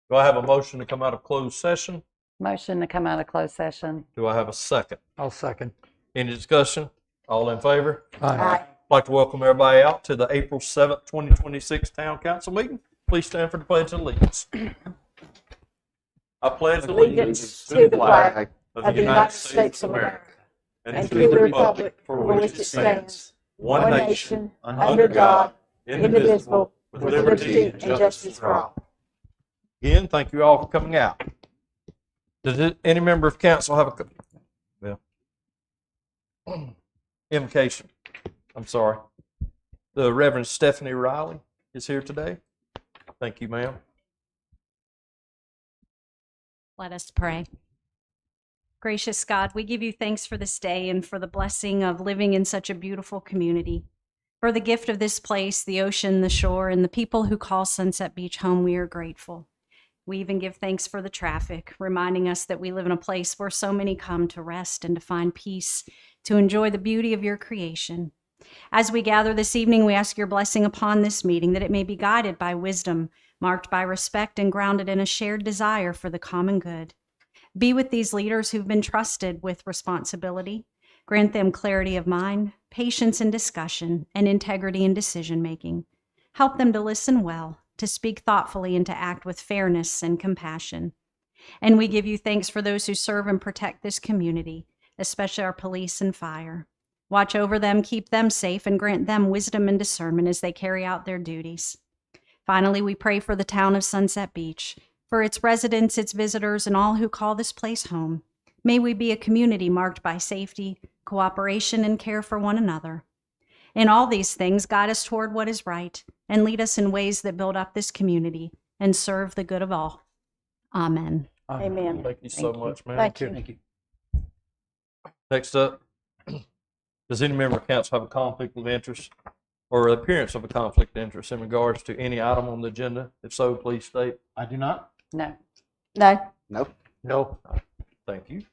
Do I have a motion to come out of closed session? Motion to come out of closed session. Do I have a second? I'll second. Any discussion? All in favor? Aye. I'd like to welcome everybody out to the April 7th, 2026 Town Council meeting. Please stand for the Pledge of Allegiance. I pledge allegiance to the flag of the United States of America and to the republic for which it stands, one nation, under God, indivisible, with liberty and justice for all. Again, thank you all for coming out. Does any member of council have invocation? I'm sorry. The Reverend Stephanie Riley is here today. Thank you, ma'am. Let us pray. Gracious God, we give you thanks for this day and for the blessing of living in such a beautiful community. For the gift of this place, the ocean, the shore, and the people who call Sunset Beach home, we are grateful. We even give thanks for the traffic, reminding us that we live in a place where so many come to rest and to find peace, to enjoy the beauty of your creation. As we gather this evening, we ask your blessing upon this meeting, that it may be guided by wisdom, marked by respect, and grounded in a shared desire for the common good. Be with these leaders who've been trusted with responsibility. Grant them clarity of mind, patience in discussion, and integrity in decision-making. Help them to listen well, to speak thoughtfully, and to act with fairness and compassion. And we give you thanks for those who serve and protect this community, especially our police and fire. Watch over them, keep them safe, and grant them wisdom and discernment as they carry out their duties. Finally, we pray for the town of Sunset Beach, for its residents, its visitors, and all who call this place home. May we be a community marked by safety, cooperation, and care for one another. In all these things, guide us toward what is right and lead us in ways that build up this community and serve the good of all. Amen. Amen. Thank you so much, ma'am. Thank you. Thank you. Next up, does any member of council have a conflict of interest or appearance of a conflict of interest in regards to any item on the agenda? If so, please state. I do not. No. No. Nope. No. Thank you.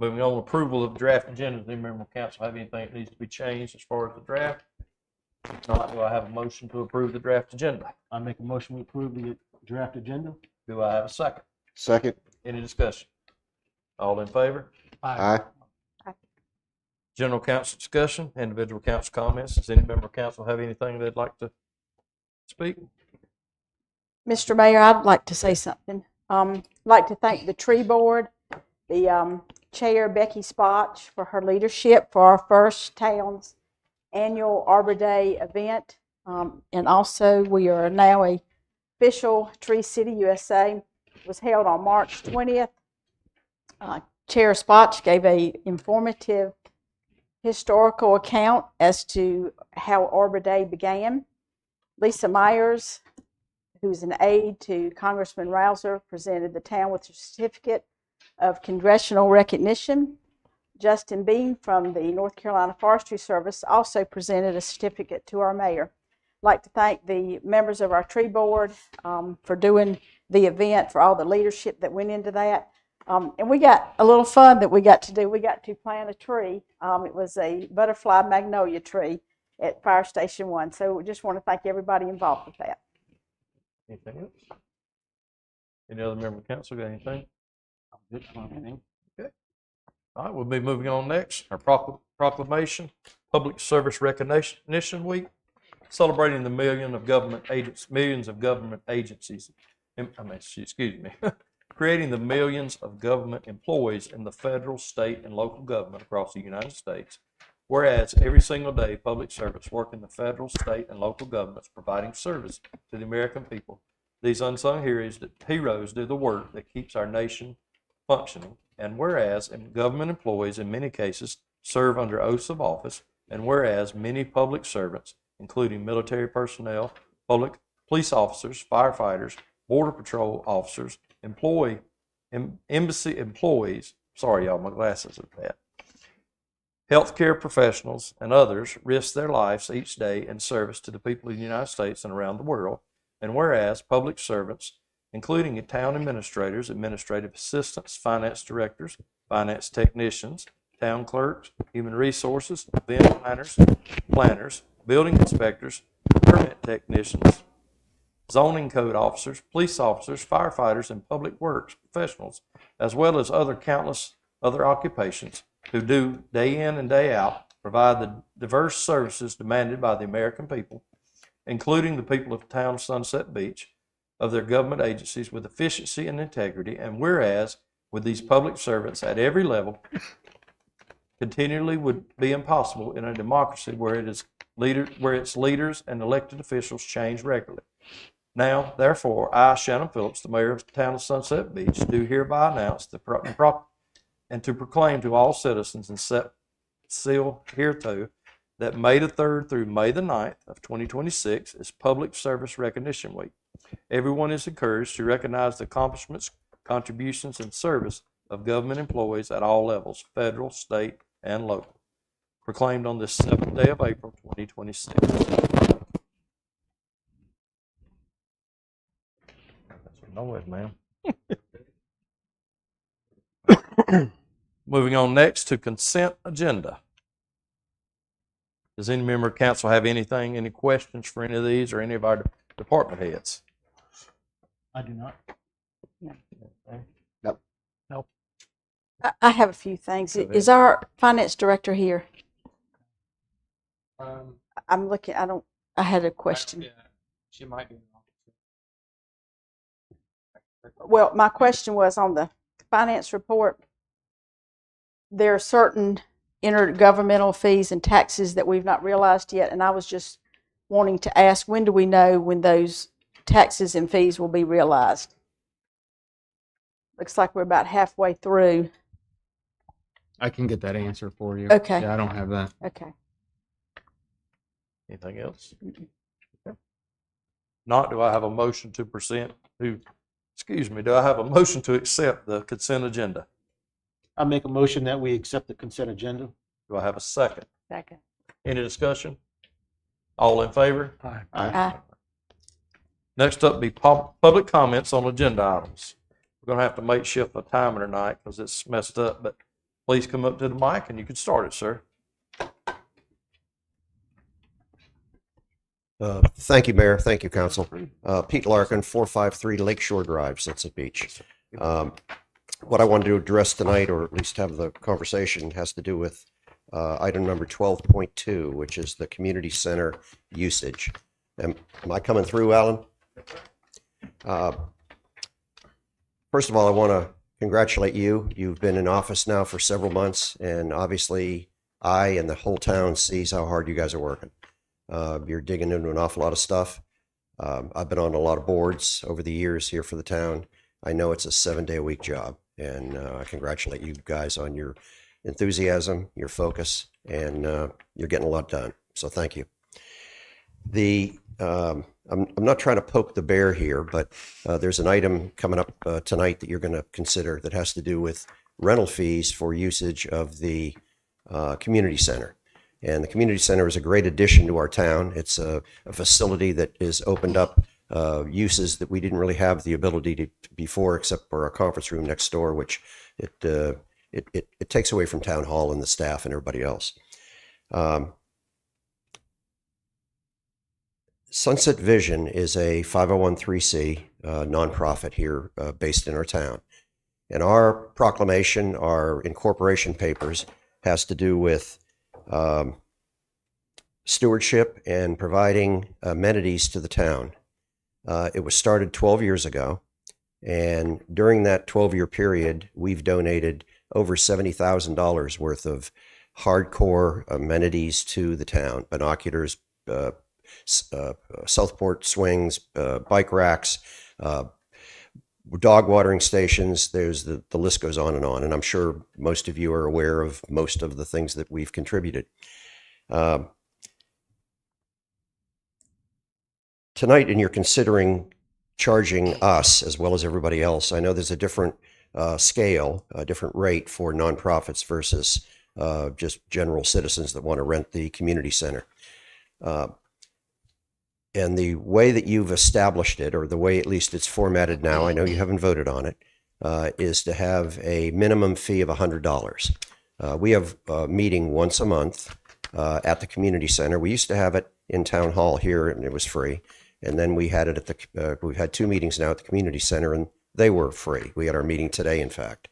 Moving on, approval of draft agenda. Does any member of council have anything that needs to be changed as far as the draft? If not, do I have a motion to approve the draft agenda? I make a motion to approve the draft agenda. Do I have a second? Second. Any discussion? All in favor? Aye. General council discussion, individual council comments. Does any member of council have anything they'd like to speak? Mr. Mayor, I'd like to say something. I'd like to thank the tree board, the chair, Becky Spotch, for her leadership for our first town's annual Arbor Day event. And also, we are now a official Tree City USA. It was held on March 20th. Chair Spotch gave a informative historical account as to how Arbor Day began. Lisa Myers, who's an aide to Congressman Rouser, presented the town with a certificate of congressional recognition. Justin Bean from the North Carolina Forestry Service also presented a certificate to our mayor. I'd like to thank the members of our tree board for doing the event, for all the leadership that went into that. And we got a little fun that we got to do. We got to plant a tree. It was a butterfly magnolia tree at Fire Station 1. So we just want to thank everybody involved with that. Anything else? Any other member of council got anything? Okay. All right, we'll be moving on next. Our proclamation, Public Service Recognition Week, celebrating the millions of government agencies. Creating the millions of government employees in the federal, state, and local government across the United States. Whereas every single day, public servants work in the federal, state, and local governments providing service to the American people. These unsung heroes do the work that keeps our nation functioning. And whereas government employees in many cases serve under oaths of office, and whereas many public servants, including military personnel, police officers, firefighters, border patrol officers, embassy employees, sorry y'all, my glasses are bad, healthcare professionals, and others risk their lives each day in service to the people of the United States and around the world. And whereas public servants, including town administrators, administrative assistants, finance directors, finance technicians, town clerks, human resources, event planners, building inspectors, permit technicians, zoning code officers, police officers, firefighters, and public works professionals, as well as countless other occupations who do day in and day out provide the diverse services demanded by the American people, including the people of the town of Sunset Beach, of their government agencies with efficiency and integrity, and whereas with these public servants at every level continually would be impossible in a democracy where its leaders and elected officials change regularly. Now, therefore, I, Shannon Phillips, the mayor of the town of Sunset Beach, do hereby announce and to proclaim to all citizens and set seal hereto that May the 3rd through May the 9th of 2026 is Public Service Recognition Week. Everyone is encouraged to recognize the accomplishments, contributions, and service of government employees at all levels, federal, state, and local. Proclaimed on this 7th day of April, 2026. Know it, man. Moving on next to consent agenda. Does any member of council have any questions for any of these or any of our department heads? I do not. I have a few things. Go ahead. Is our finance director here? Um, I'm looking, I had a question. Yeah, she might be in the office. Well, my question was on the finance report. There are certain intergovernmental fees and taxes that we've not realized yet, and I was just wanting to ask, when do we know when those taxes and fees will be realized? Looks like we're about halfway through. I can get that answer for you. Okay. Yeah, I don't have that. Okay. Anything else? Okay. Not, do I have a motion to do I have a motion to accept the consent agenda? I make a motion that we accept the consent agenda. Do I have a second? Second. Any discussion? All in favor? Aye. Next up be public comments on agenda items. We're gonna have to makeshift a timer tonight because it's messed up, but please come up to the mic and you can start it, sir. Thank you, Mayor. Thank you, Council. Pete Larkin, 453 Lakeshore Drive, Sunset Beach. What I wanted to address tonight, or at least have the conversation, has to do with item number 12.2, which is the community center usage. Am I coming through, Alan? First of all, I want to congratulate you. You've been in office now for several months, and obviously I and the whole town sees how hard you guys are working. You're digging into an awful lot of stuff. I've been on a lot of boards over the years here for the town. I know it's a 7-day-a-week job, and I congratulate you guys on your enthusiasm, your focus, and you're getting a lot done. So thank you. I'm not trying to poke the bear here, but there's an item coming up tonight that you're going to consider that has to do with rental fees for usage of the community center. And the community center is a great addition to our town. It's a facility that is opened up uses that we didn't really have the ability to before, except for our conference room next door, which it takes away from town hall and the staff and everybody else. Sunset Vision is a 501(c) nonprofit here based in our town. And our proclamation, our incorporation papers, has to do with stewardship and providing amenities to the town. It was started 12 years ago, and during that 12-year period, we've donated over $70,000 worth of hardcore amenities to the town: binoculars, Southport swings, bike racks, dog watering stations. There's the list goes on, and I'm sure most of you are aware of most of the things that we've contributed. Tonight, and you're considering charging us as well as everybody else. I know there's a different scale, a different rate for nonprofits versus just general citizens that want to rent the community center. And the way that you've established it, or the way at least it's formatted now, I know you haven't voted on it, is to have a minimum fee of $100. We have a meeting once a month at the community center. We used to have it in town hall here, and it was free. And then we had it at we've had 2 meetings now at the community center, and they were free. We had our meeting today, in fact.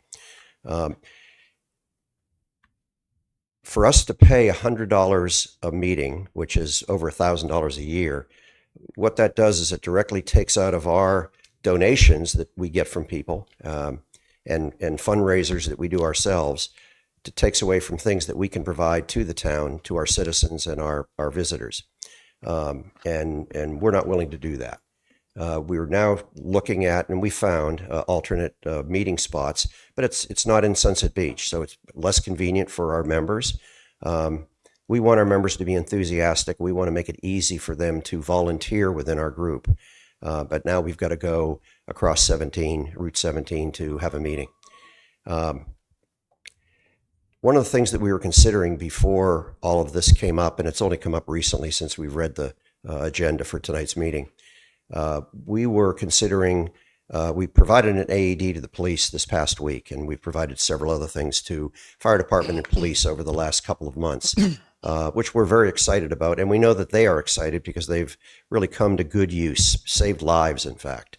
For us to pay $100 a meeting, which is over $1,000 a year, what that does is it directly takes out of our donations that we get from people and fundraisers that we do ourselves. It takes away from things that we can provide to the town, to our citizens and our visitors. And we're not willing to do that. We're now looking at, and we found alternate meeting spots, but it's not in Sunset Beach, so it's less convenient for our members. We want our members to be enthusiastic. We want to make it easy for them to volunteer within our group. But now we've got to go across Route 17 to have a meeting. One of the things that we were considering before all of this came up, and it's only come up recently since we've read the agenda for tonight's meeting, we were considering, we provided an AED to the police this past week, and we've provided several other things to fire department and police over the last couple of months, which we're very excited about. And we know that they are excited because they've really come to good use, saved lives, in fact.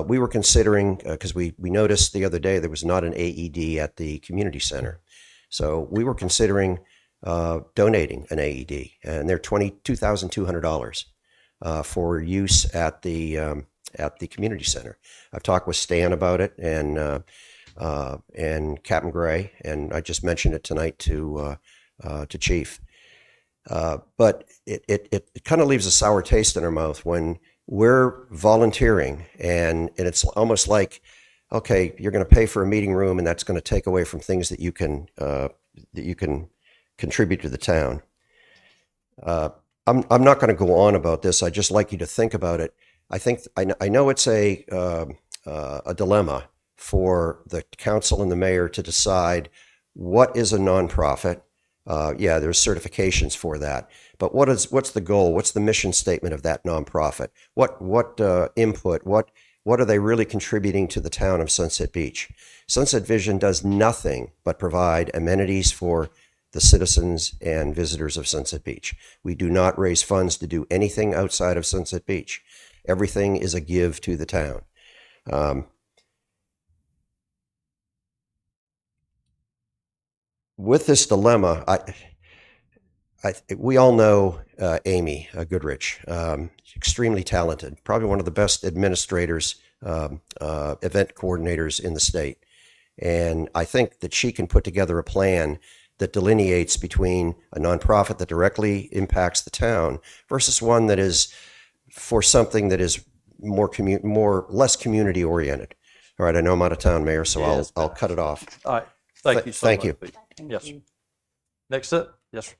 We were considering, because we noticed the other day there was not an AED at the community center. So we were considering donating an AED, and they're $22,200 for use at the community center. I've talked with Stan about it and Captain Gray, and I just mentioned it tonight to Chief. But it kind of leaves a sour taste in our mouth when we're volunteering, and it's almost like, okay, you're going to pay for a meeting room, and that's going to take away from things that you can contribute to the town. I'm not going to go on about this. I'd just like you to think about it. I know it's a dilemma for the council and the mayor to decide what is a nonprofit. Yeah, there's certifications for that, but what's the goal? What's the mission statement of that nonprofit? What input? What are they really contributing to the town of Sunset Beach? Sunset Vision does nothing but provide amenities for the citizens and visitors of Sunset Beach. We do not raise funds to do anything outside of Sunset Beach. Everything is a give to the town. With this dilemma, we all know Amy Goodrich, extremely talented, probably one of the best administrators, event coordinators in the state. And I think that she can put together a plan that delineates between a nonprofit that directly impacts the town versus one that is for something that is less community oriented. All right, I know I'm out of town, Mayor, so Yes. I'll cut it off. All right, thank you so Thank much. you. Pete. Yes, sir. Next up, yes, sir.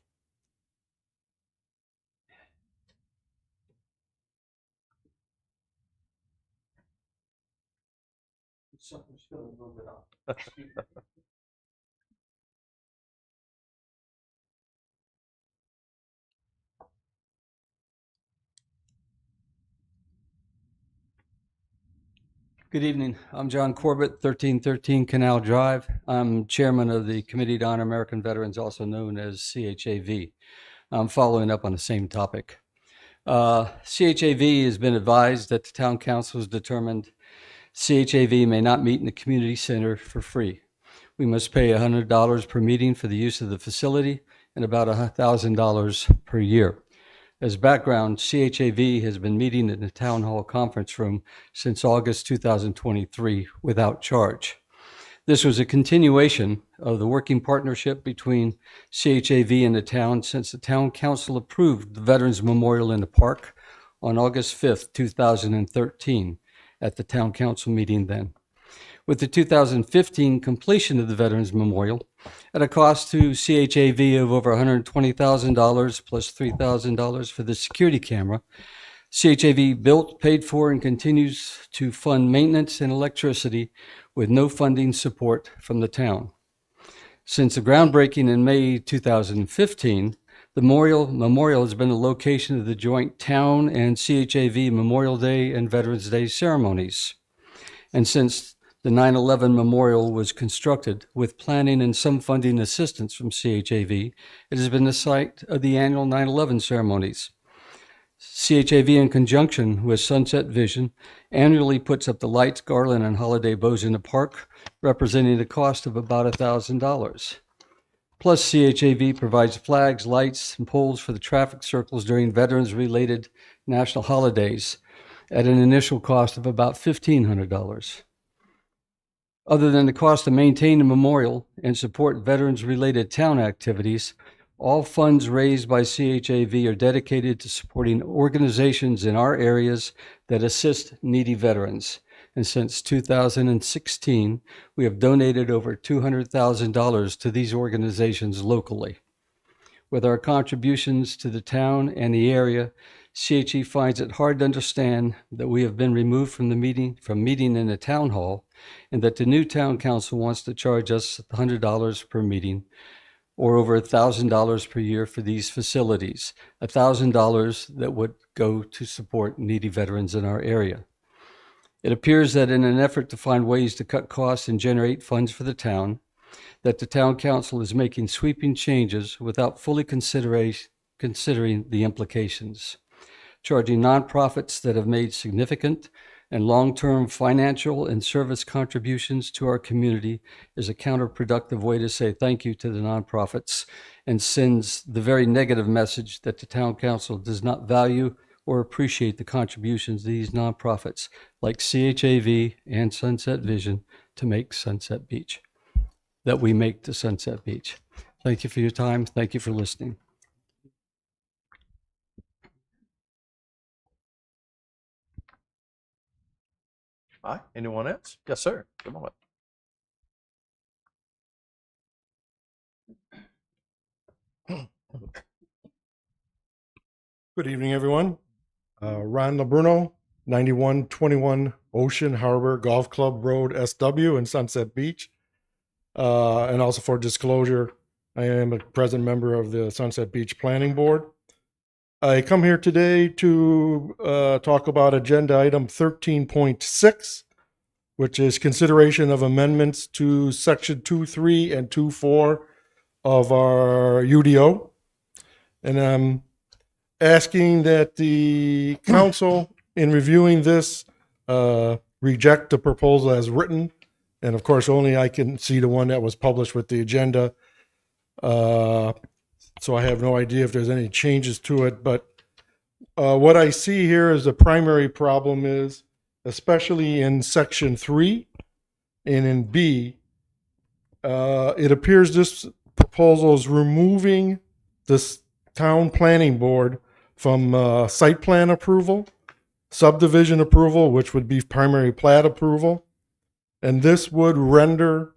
Good evening. I'm John Corbett, 1313 Canal Drive. I'm chairman of the Committee to Honor American Veterans, also known as CHAV. I'm following up on the same topic. CHAV has been advised that the town council has determined CHAV may not meet in the community center for free. We must pay $100 per meeting for the use of the facility and about $1,000 per year. As background, CHAV has been meeting in the Town Hall conference room since August 2023 without charge. This was a continuation of the working partnership between CHAV and the town since the town council approved the Veterans Memorial in the park on August 5th, 2013 at the town council meeting then. With the 2015 completion of the Veterans Memorial at a cost to CHAV of over $120,000 plus $3,000 for the security camera, CHAV built, paid for, and continues to fund maintenance and electricity with no funding support from the town. Since the groundbreaking in May 2015, the memorial has been the location of the joint town and CHAV Memorial Day and Veterans Day ceremonies. And since the 9/11 memorial was constructed with planning and some funding assistance from CHAV, it has been the site of the annual 9/11 ceremonies. CHAV, in conjunction with Sunset Vision, annually puts up the lights, garland, and holiday bows in the park, representing the cost of about $1,000. Plus, CHAV provides flags, lights, and poles for the traffic circles during veterans-related national holidays at an initial cost of about $1,500. Other than the cost to maintain the memorial and support veterans-related town activities, all funds raised by CHAV are dedicated to supporting organizations in our areas that assist needy veterans. And since 2016, we have donated over $200,000 to these organizations locally. With our contributions to the town and the area, CHE finds it hard to understand that we have been removed from meeting in the town hall, and that the new town council wants to charge us $100 per meeting, or over $1,000 per year for these facilities, $1,000 that would go to support needy veterans in our area. It appears that in an effort to find ways to cut costs and generate funds for the town, that the town council is making sweeping changes without fully considering the implications. Charging nonprofits that have made significant and long-term financial and service contributions to our community is a counterproductive way to say thank you to the nonprofits, and sends the very negative message that the town council does not value or appreciate the contributions of these nonprofits like CHAV and Sunset Vision to make Sunset Beach, that we make to Sunset Beach. Thank you for your time. Thank you for listening. All right, anyone else? Yes, sir. Come on up. Good evening, everyone. Ron LeBruno, 9121 Ocean Harbor Golf Club Road, SW in Sunset Beach. And also for disclosure, I am a present member of the Sunset Beach Planning Board. I come here today to talk about agenda item 13.6, which is consideration of amendments to section 2.3 and 2.4 of our UDO. And I'm asking that the council, in reviewing this, reject the proposal as written. And of course, only I can see the one that was published with the agenda. So I have no idea if there's any changes to it, but what I see here is the primary problem is, especially in section 3 and in B, it appears this proposal is removing this town planning board from site plan approval, subdivision approval, which would be primary plat approval, and this would render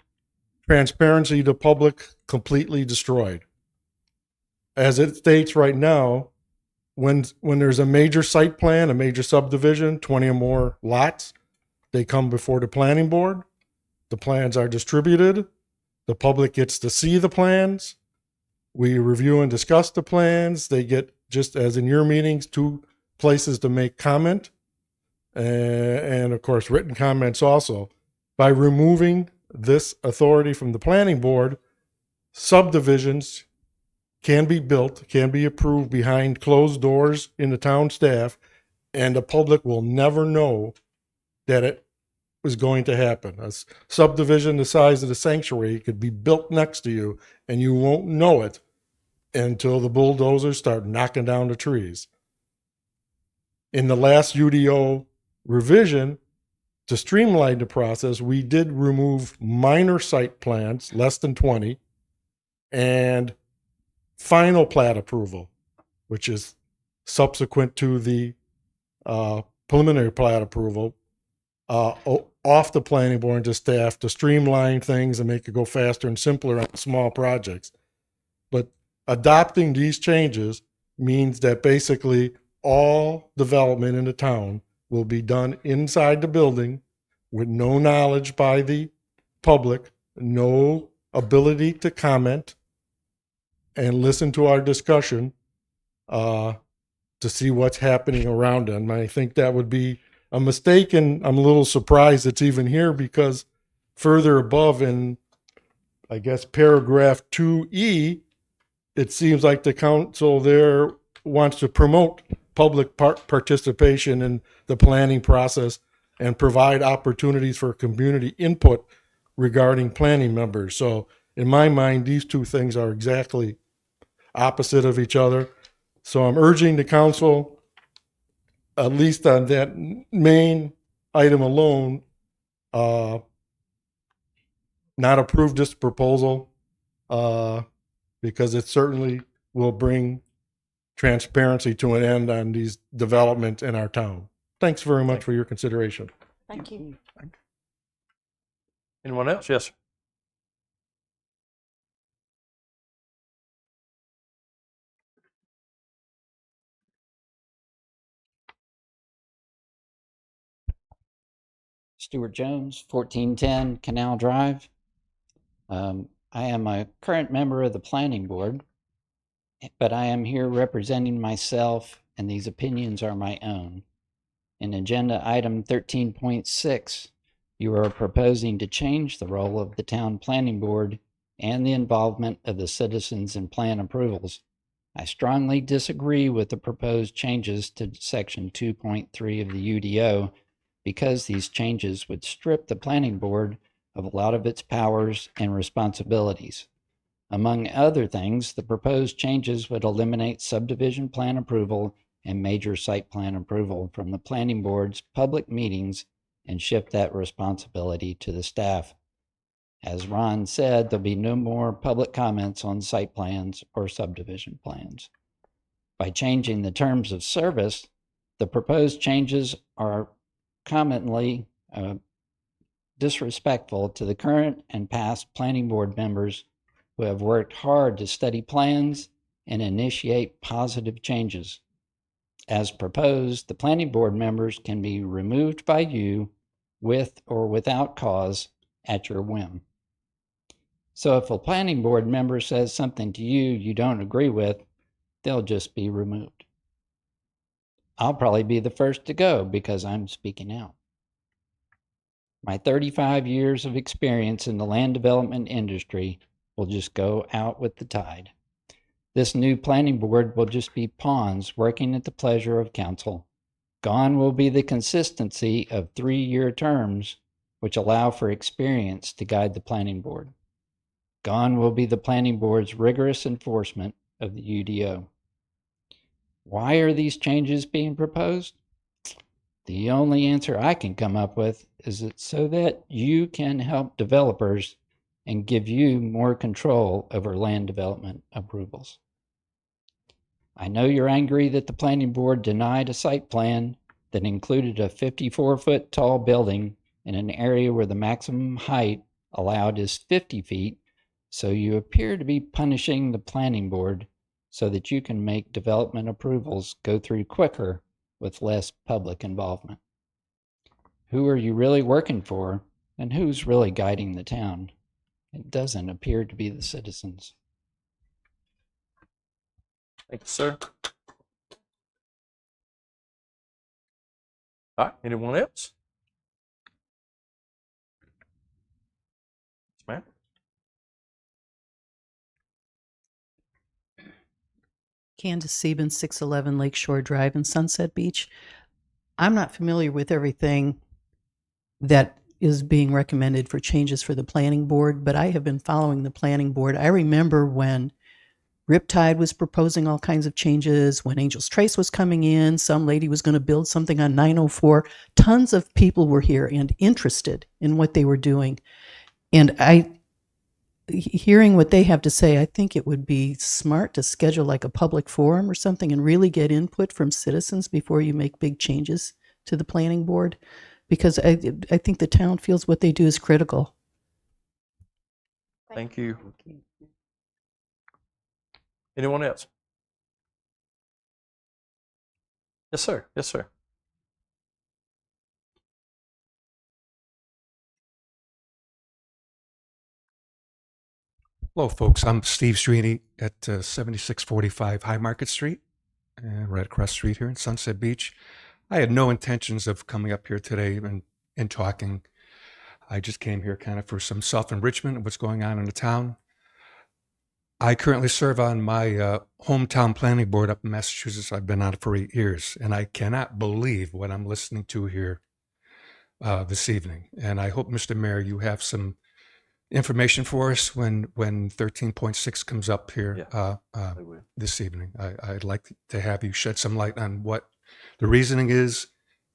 transparency to public completely destroyed. As it states right now, when there's a major site plan, a major subdivision, 20 or more lots, they come before the planning board. The plans are distributed. The public gets to see the plans. We review and discuss the plans. They get, just as in your meetings, 2 places to make comment. And of course, written comments also. By removing this authority from the planning board, subdivisions can be built, can be approved behind closed doors in the town staff, and the public will never know that it was going to happen. A subdivision the size of the sanctuary could be built next to you, and you won't know it until the bulldozers start knocking down the trees. In the last UDO revision, to streamline the process, we did remove minor site plans, less than 20, and final plat approval, which is subsequent to the preliminary plat approval, off the planning board and to staff to streamline things and make it go faster and simpler on small projects. But adopting these changes means that basically all development in the town will be done inside the building with no knowledge by the public, no ability to comment and listen to our discussion to see what's happening around them. I think that would be a mistake, and I'm a little surprised it's even here, because further above in, I guess, paragraph 2E, it seems like the council there wants to promote public participation in the planning process and provide opportunities for community input regarding planning members. So in my mind, these two things are exactly opposite of each other. So I'm urging the council, at least on that main item alone, not approve this proposal, because it certainly will bring transparency to an end on these developments in our town. Thanks very much for your consideration. Thank you. Anyone else? Yes, sir. Stuart Jones, 1410 Canal Drive. I am a current member of the planning board, but I am here representing myself, and these opinions are my own. In agenda item 13.6, you are proposing to change the role of the town planning board and the involvement of the citizens in plan approvals. I strongly disagree with the proposed changes to section 2.3 of the UDO because these changes would strip the planning board of a lot of its powers and responsibilities. Among other things, the proposed changes would eliminate subdivision plan approval and major site plan approval from the planning board's public meetings and shift that responsibility to the staff. As Ron said, there'll be no more public comments on site plans or subdivision plans. By changing the terms of service, the proposed changes are commonly disrespectful to the current and past planning board members who have worked hard to study plans and initiate positive changes. As proposed, the planning board members can be removed by you with or without cause at your whim. So if a planning board member says something to you you don't agree with, they'll just be removed. I'll probably be the first to go because I'm speaking out. My 35 years of experience in the land development industry will just go out with the tide. This new planning board will just be pawns working at the pleasure of council. Gone will be the consistency of 3-year terms, which allow for experience to guide the planning board. Gone will be the planning board's rigorous enforcement of the UDO. Why are these changes being proposed? The only answer I can come up with is it's so that you can help developers and give you more control over land development approvals. I know you're angry that the planning board denied a site plan that included a 54-foot tall building in an area where the maximum height allowed is 50 feet, so you appear to be punishing the planning board so that you can make development approvals go through quicker with less public involvement. Who are you really working for, and who's really guiding the town? It doesn't appear to be the citizens. Thank you, sir. All right, anyone else? Yes, ma'am. Candace Sieben, 611 Lakeshore Drive in Sunset Beach. I'm not familiar with everything that is being recommended for changes for the planning board, but I have been following the planning board. I remember when Riptide was proposing all kinds of changes, when Angel's Trace was coming in, some lady was going to build something on 904. Tons of people were here and interested in what they were doing. And hearing what they have to say, I think it would be smart to schedule like a public forum or something and really get input from citizens before you make big changes to the planning board, because I think the town feels what they do is critical. Thank you. Anyone else? Yes, sir. Yes, sir. Hello, folks. I'm Steve Srini at 7645 High Market Street, right across the street here in Sunset Beach. I had no intentions of coming up here today and talking. I just came here kind of for some self-enrichment of what's going on in the town. I currently serve on my hometown planning board up in Massachusetts. I've been on it for 8 years, and I cannot believe what I'm listening to here this evening. And I hope, Mr. Mayor, you have some information for us when 13.6 comes up here I will. this evening. I'd like to have you shed some light on what the reasoning is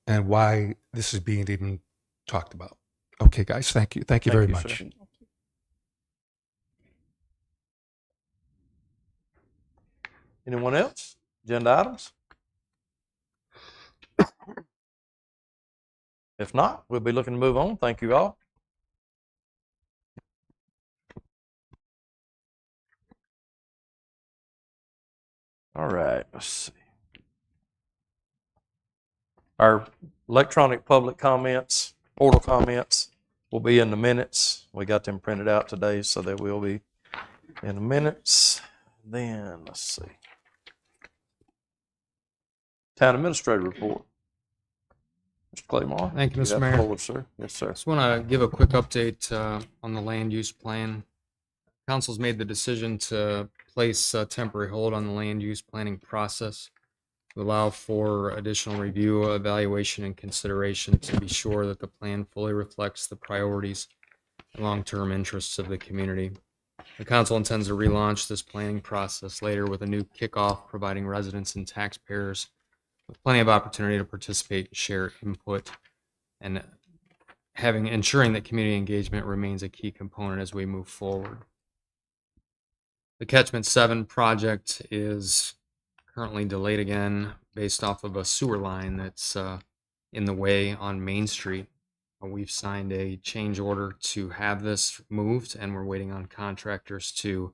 and why this is being even talked about. Okay, guys, thank you. Thank you very much. sir. Anyone else? Agenda items? If not, we'll be looking to move on. Thank you all. All right, let's see. Our electronic public comments, portal comments will be in the minutes. We got them printed out today, so they will be in the minutes. Then, let's see. Town Administrator report. Mr. Claymore. Thank you, You Mr. have the Mayor. floor, sir. Yes, sir. Just want to give a quick update on the land use plan. Council's made the decision to place a temporary hold on the land use planning process to allow for additional review, evaluation, and consideration to be sure that the plan fully reflects the priorities and long-term interests of the community. The council intends to relaunch this planning process later with a new kickoff, providing residents and taxpayers with plenty of opportunity to participate, share input, and ensuring that community engagement remains a key component as we move forward. The Catchment 7 project is currently delayed again based off of a sewer line that's in the way on Main Street. We've signed a change order to have this moved, and we're waiting on contractors to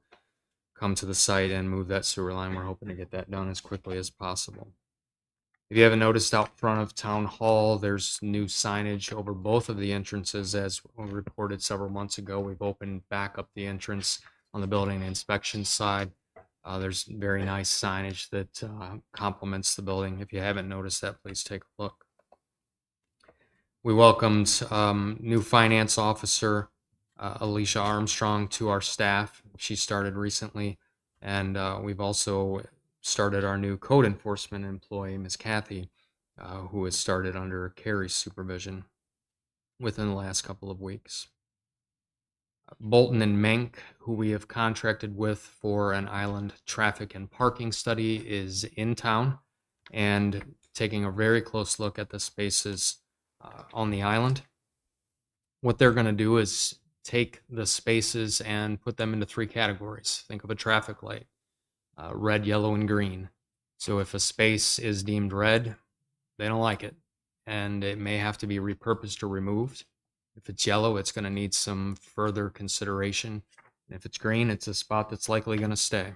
come to the site and move that sewer line. We're hoping to get that done as quickly as possible. If you haven't noticed, out front of Town Hall, there's new signage over both of the entrances. As we reported several months ago, we've opened back up the entrance on the building inspection side. There's very nice signage that complements the building. If you haven't noticed that, please take a look. We welcomed new finance officer, Alicia Armstrong, to our staff. She started recently, and we've also started our new code enforcement employee, Ms. Kathy, who has started under Carrie's supervision within the last couple of weeks. Bolton and Menk, who we have contracted with for an island traffic and parking study, is in town and taking a very close look at the spaces on the island. What they're going to do is take the spaces and put them into 3 categories. Think of a traffic light, red, yellow, and green. So if a space is deemed red, they don't like it, and it may have to be repurposed or removed. If it's yellow, it's going to need some further consideration. And if it's green, it's a spot that's likely going to stay.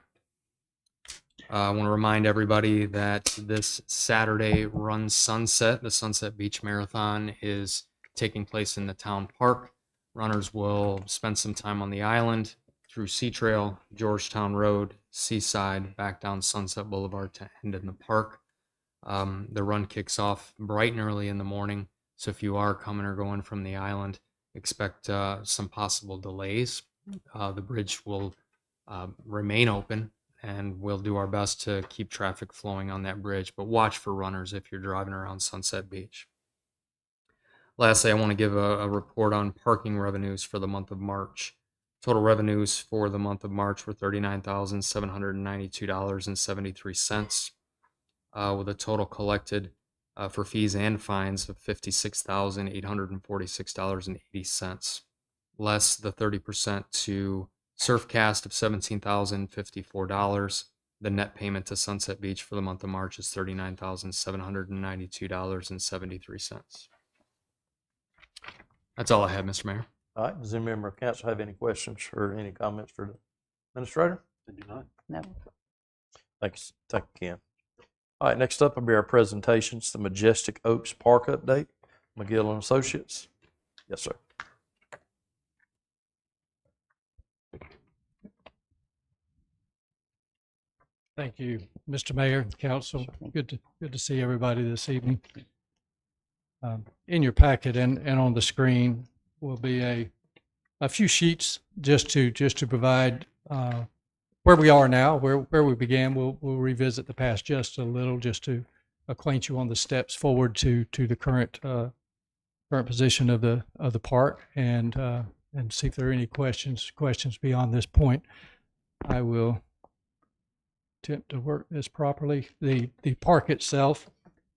I want to remind everybody that this Saturday Run Sunset, the Sunset Beach Marathon, is taking place in the town park. Runners will spend some time on the island through Sea Trail, Georgetown Road, Seaside, back down Sunset Boulevard to end in the park. The run kicks off bright and early in the morning. So if you are coming or going from the island, expect some possible delays. The bridge will remain open, and we'll do our best to keep traffic flowing on that bridge, but watch for runners if you're driving around Sunset Beach. Lastly, I want to give a report on parking revenues for the month of March. Total revenues for the month of March were $39,792.73, with a total collected for fees and fines of $56,846.80, less the 30% to Surfcast of $17,054. The net payment to Sunset Beach for the month of March is $39,792.73. That's all I have, Mr. Mayor. All right, does any member of council have any questions or any comments for the administrator? I do not. No. Thanks. Thank you, Ken. All right, next up will be our presentations, the Majestic Oaks Park update. McGill and Associates. Yes, sir. Thank you, Mr. Mayor and Council. Good to see everybody this evening. In your packet and on the screen will be a few sheets just to provide where we are now, where we began. We'll revisit the past just a little, just to acquaint you on the steps forward to the current position of the park, and see if there are any questions beyond this point. I will attempt to work this properly. The park itself,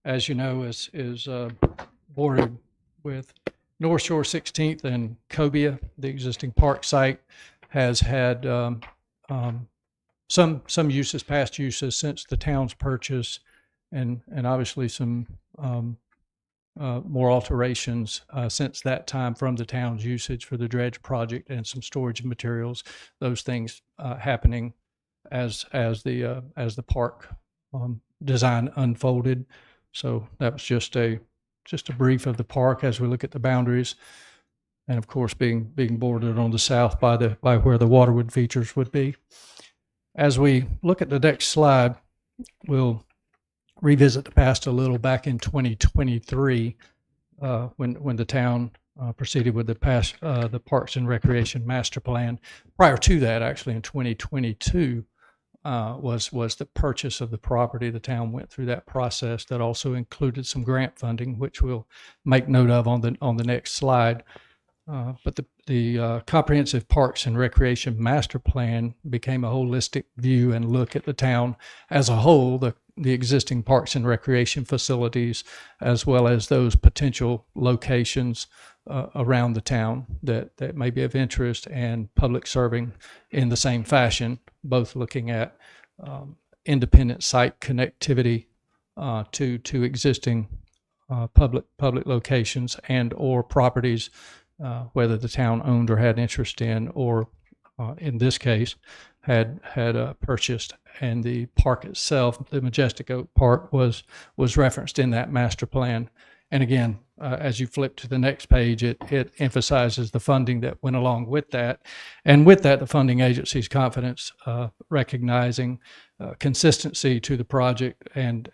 as you know, is bordered with North Shore 16th and Cobia. The existing park site has had some uses, past uses since the town's purchase, and obviously some more alterations since that time from the town's usage for the dredge project and some storage of materials. Those things happening as the park design unfolded. So that was just a brief of the park as we look at the boundaries, and of course being bordered on the south by where the Waterwood features would be. As we look at the next slide, we'll revisit the past a little. Back in 2023, when the town proceeded with the Parks and Recreation Master Plan. Prior to that, actually in 2022, was the purchase of the property. The town went through that process that also included some grant funding, which we'll make note of on the next slide. But the Comprehensive Parks and Recreation Master Plan became a holistic view and look at the town as a whole, the existing parks and recreation facilities, as well as those potential locations around the town that may be of interest and public serving in the same fashion, both looking at independent site connectivity to existing public locations and or properties, whether the town owned or had interest in, or in this case had purchased. And the park itself, the Majestic Oak Park, was referenced in that master plan. And again, as you flip to the next page, it emphasizes the funding that went along with that. And with that, the funding agency's confidence, recognizing consistency to the project, and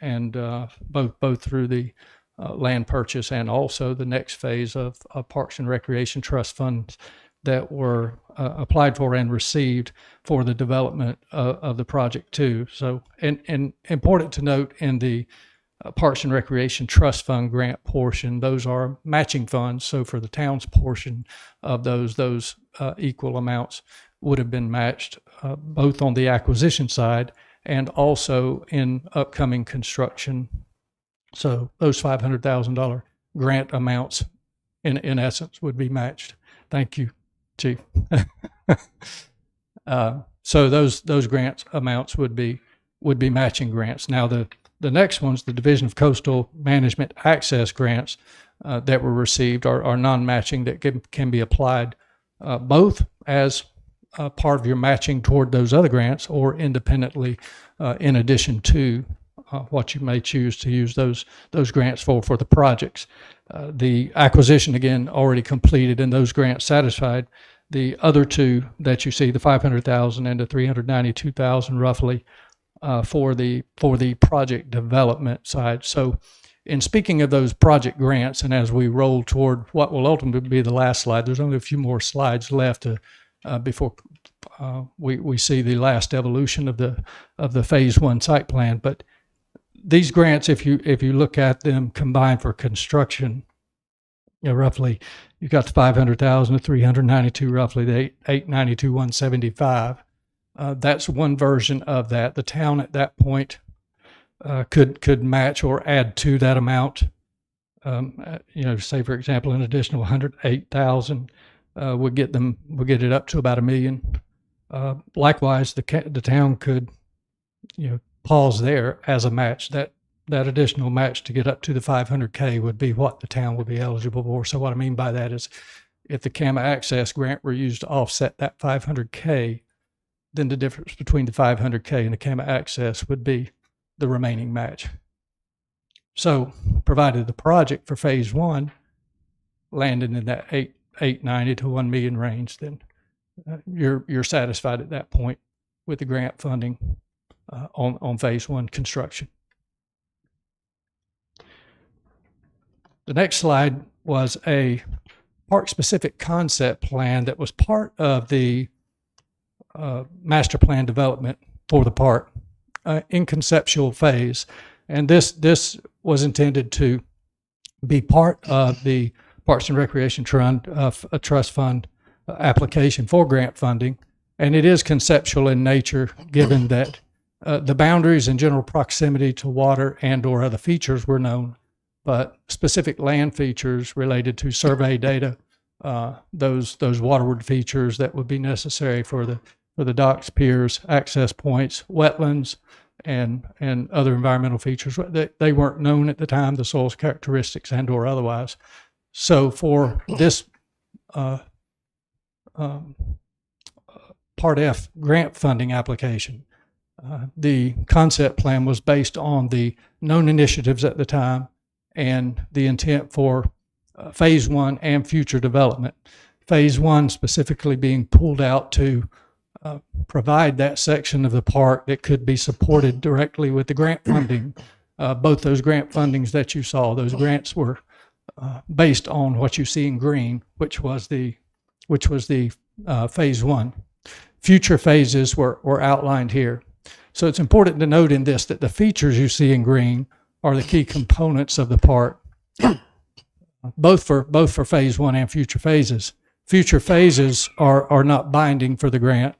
both through the land purchase and also the next phase of Parks and Recreation Trust funds that were applied for and received for the development of the project too. So, and important to note, in the Parks and Recreation Trust Fund grant portion, those are matching funds. So for the town's portion of those equal amounts would have been matched both on the acquisition side and also in upcoming construction. So those $500,000 grant amounts, in essence, would be matched. Thank you, Chief. So those grants amounts would be matching grants. Now the next ones, the Division of Coastal Management Access grants that were received are non-matching, that can be applied both as part of your matching toward those other grants, or independently in addition to what you may choose to use those grants for the projects. The acquisition, again, already completed, and those grants satisfied. The other two that you see, the $500,000 and the $392,000 roughly, for the project development side. So in speaking of those project grants, and as we roll toward what will ultimately be the last slide, there's only a few more slides left before we see the last evolution of the phase one site plan. But these grants, if you look at them combined for construction, roughly you've got the $500,000, the $392,000, roughly the $892,175. That's one version of that. The town at that point could match or add to that amount. Say for example, an additional $108,000 would get it up to about $1 million. Likewise, the town could, pause there as a match. That additional match to get up to the $500K would be what the town would be eligible for. So what I mean by that is, if the CAMA Access grant were used to offset that $500K, then the difference between the $500K and the CAMA Access would be the remaining match. So, provided the project for phase one landed in that $890 to $1 million range, then you're satisfied at that point with the grant funding on phase one construction. The next slide was a park-specific concept plan that was part of the master plan development for the park in conceptual phase. And this was intended to be part of the Parks and Recreation Trust Fund application for grant funding. And it is conceptual in nature, given that the boundaries and general proximity to water and or other features were known, but specific land features related to survey data, those waterward features that would be necessary for the docks, piers, access points, wetlands, and other environmental features. They weren't known at the time, the soil's characteristics and or otherwise. So for this Part F grant funding application, the concept plan was based on the known initiatives at the time and the intent for phase one and future development. Phase one specifically being pulled out to provide that section of the park that could be supported directly with the grant funding. Both those grant fundings that you saw, those grants were based on what you see in green, which was the phase one. Future phases were outlined here. So it's important to note in this that the features you see in green are the key components of the park, both for phase one and future phases. Future phases are not binding for the grant.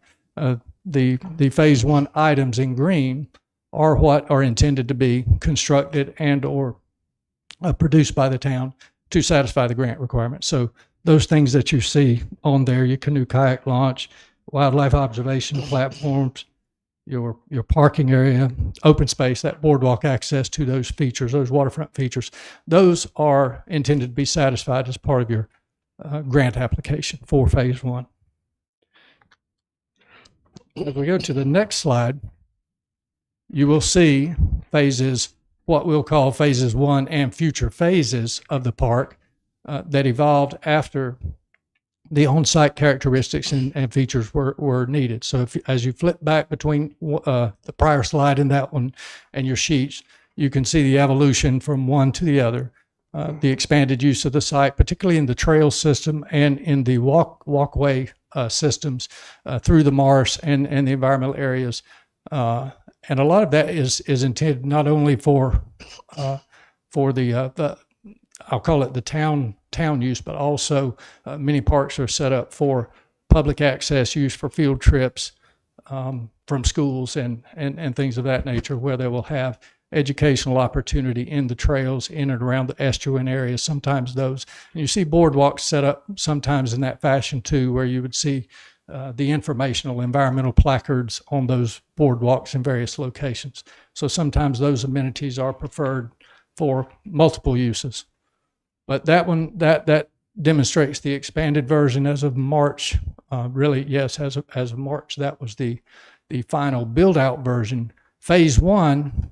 The phase one items in green are what are intended to be constructed and or produced by the town to satisfy the grant requirements. So those things that you see on there, your canoe kayak launch, wildlife observation platforms, your parking area, open space, that boardwalk access to those features, those waterfront features, those are intended to be satisfied as part of your grant application for phase one. If we go to the next slide, you will see phases, what we'll call phases one and future phases of the park that evolved after the on-site characteristics and features were needed. So as you flip back between the prior slide and that one and your sheets, you can see the evolution from one to the other. The expanded use of the site, particularly in the trail system and in the walkway systems through the marsh and the environmental areas. And a lot of that is intended not only for the I'll call it the town use, but also many parks are set up for public access use for field trips from schools and things of that nature, where they will have educational opportunity in the trails in and around the estuarine areas. Sometimes those, and you see boardwalks set up sometimes in that fashion too, where you would see the informational environmental placards on those boardwalks in various locations. So sometimes those amenities are preferred for multiple uses. But that one, that demonstrates the expanded version as of March. Really, yes, as of March, that was the final build-out version. Phase one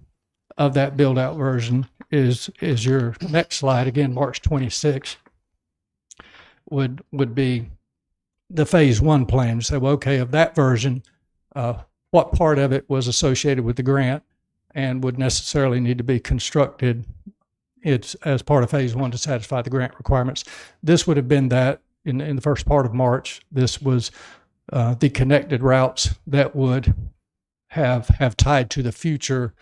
of that build-out version is your next slide. Again, March 26 would be the phase one plan. You say, well, okay, of that version, what part of it was associated with the grant and would necessarily need to be constructed as part of phase one to satisfy the grant requirements. This would have been that in the first part of March. This was the connected routes that would have tied to the future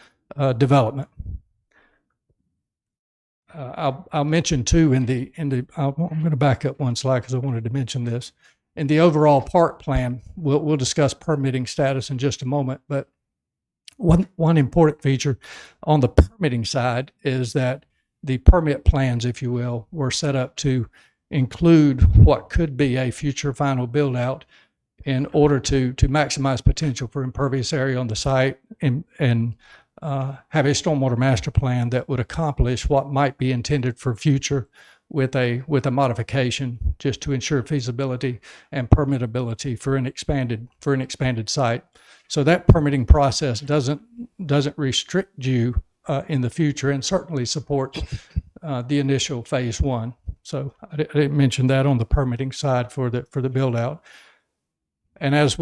development. I'll mention too I'm going to back up one slide because I wanted to mention this. In the overall park plan, we'll discuss permitting status in just a moment, but one important feature on the permitting side is that the permit plans, if you will, were set up to include what could be a future final build out in order to maximize potential for impervious area on the site and have a stormwater master plan that would accomplish what might be intended for future with a modification just to ensure feasibility and permittability for an expanded site. So that permitting process doesn't restrict you in the future and certainly supports the initial phase one. So I didn't mention that on the permitting side for the build out. And as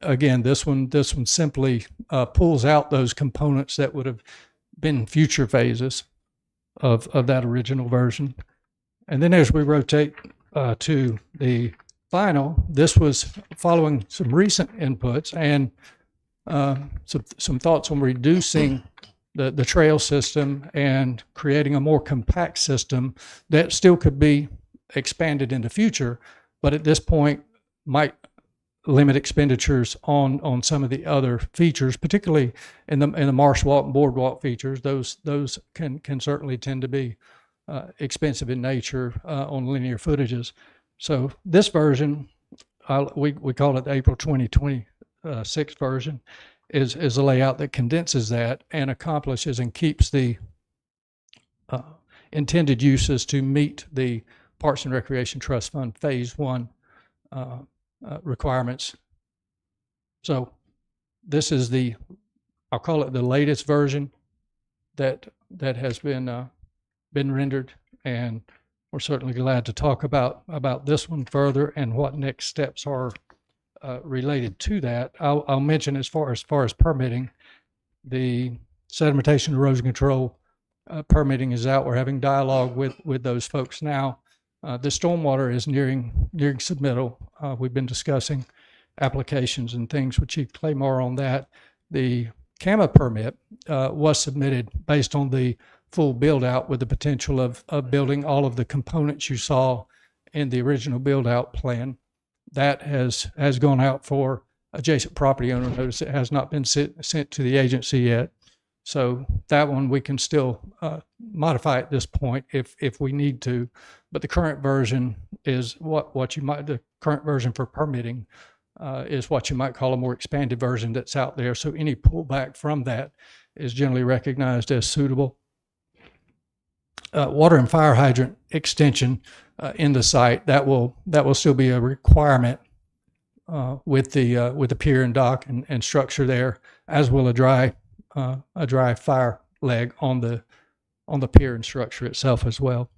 again, this one simply pulls out those components that would have been future phases of that original version. And then as we rotate to the final. This was following some recent inputs and some thoughts on reducing the trail system and creating a more compact system that still could be expanded in the future, but at this point might limit expenditures on some of the other features, particularly in the Marsh Walk and Boardwalk features. Those can certainly tend to be expensive in nature on linear footages. So this version, we call it the April 2026 version, is a layout that condenses that and accomplishes and keeps the intended uses to meet the Parks and Recreation Trust Fund Phase 1 requirements. So this is I'll call it the latest version that has been rendered, and we're certainly glad to talk about this one further and what next steps are related to that. I'll mention as far as permitting, the sedimentation erosion control permitting is out. We're having dialogue with those folks now. The stormwater is nearing submittal. We've been discussing applications and things with Chief Claymore on that. The CAMA permit was submitted based on the full build out with the potential of building all of the components you saw in the original build out plan. That has gone out for adjacent property owner notice. It has not been sent to the agency yet. So that one we can still modify at this point if we need to. But the current version is the current version for permitting is what you might call a more expanded version that's out there. So any pullback from that is generally recognized as suitable. Water and fire hydrant extension in the site, that will still be a requirement with the pier and dock and structure there, as will a dry fire leg on the pier and structure itself as well.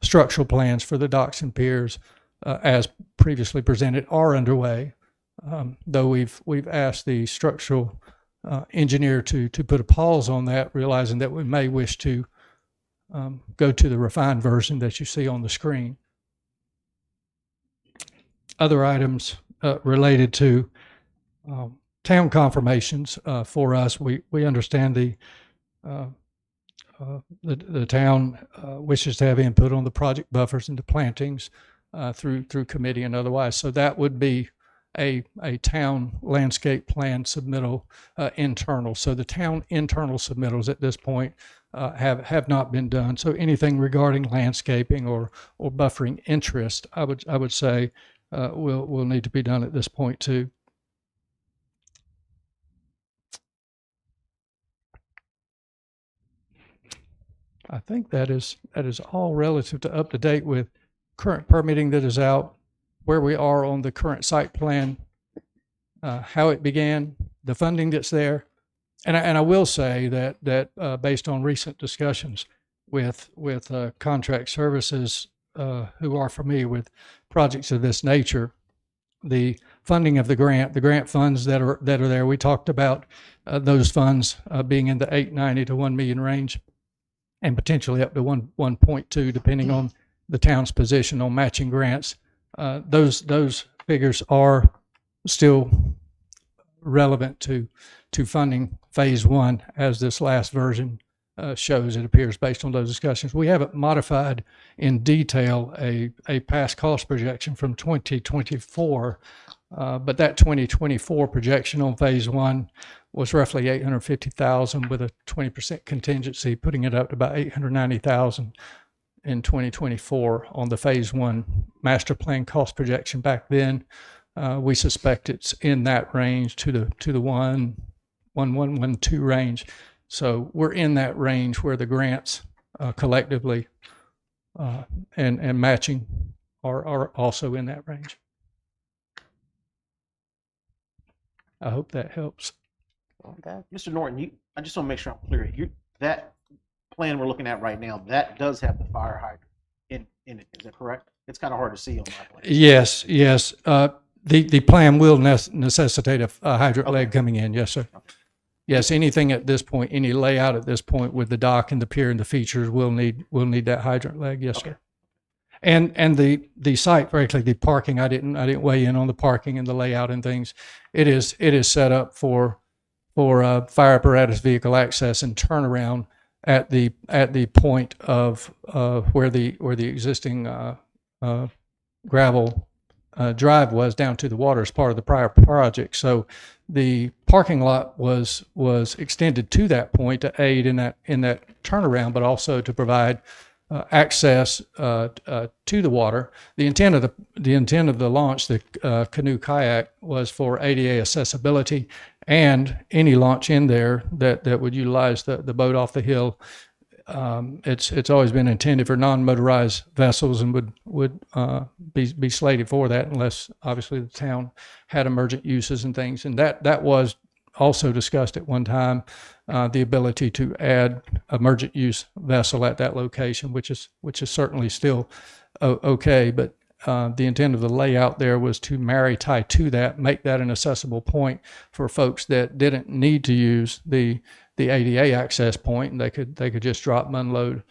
Structural plans for the docks and piers, as previously presented, are underway. Though we've asked the structural engineer to put a pause on that, realizing that we may wish to go to the refined version that you see on the screen. Other items related to town confirmations for us, we understand the town wishes to have input on the project buffers and the plantings through committee and otherwise. So that would be a town landscape plan submittal internal. So the town internal submittals at this point have not been done. So anything regarding landscaping or buffering interest, I would say will need to be done at this point too. I think that is all relative to up to date with current permitting that is out, where we are on the current site plan, how it began, the funding that's there. And I will say that based on recent discussions with contract services who are familiar with projects of this nature, the funding of the grant funds that are there, we talked about those funds being in the 890 to 1 million range, and potentially up to 1.2 depending on the town's position on matching grants. Those figures are still relevant to funding phase 1, as this last version shows, it appears, based on those discussions. We haven't modified in detail a past cost projection from 2024, but that 2024 projection on phase 1 was roughly $850,000 with a 20% contingency, putting it up to about $890,000 in 2024 on the phase 1 master plan cost projection back then. We suspect it's in that range to the 1.12 range. So we're in that range where the grants collectively and matching are also in that range. I hope that helps. Okay. Mr. Norton, I just want to make sure I'm clear. That plan we're looking at right now, that does have the fire hydrant in it. Is that correct? It's kind of hard to see on my plan. Yes. The plan will necessitate a hydrant leg coming in. Yes, sir. Okay. Yes, anything at this point, any layout at this point with the dock and the pier and the features will need that hydrant leg. Yes, sir. And the site, frankly, the parking, I didn't weigh in on the parking and the layout and things. It is set up for fire apparatus vehicle access and turnaround at the point of where the existing gravel drive was down to the water as part of the prior project. So the parking lot was extended to that point to aid in that turnaround, but also to provide access to the water. The intent of the launch, the canoe kayak, was for ADA accessibility, and any launch in there that would utilize the boat off the hill. It's always been intended for non-motorized vessels and would be slated for that, unless obviously the town had emergent uses and things. And that was also discussed at one time, the ability to add emergent use vessel at that location, which is certainly still okay. But the intent of the layout there was to tie to that, make that an accessible point for folks that didn't need to use the ADA access point, and they could just drop and unload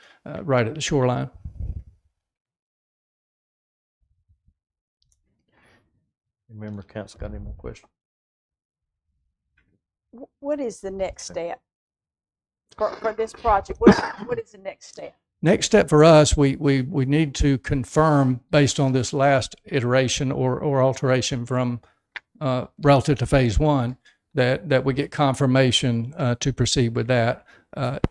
right at the shoreline. Member Council got any more questions? What is the next step for this project? What is the next step? Next step for us, we need to confirm, based on this last iteration or alteration from relative to phase one, that we get confirmation to proceed with that.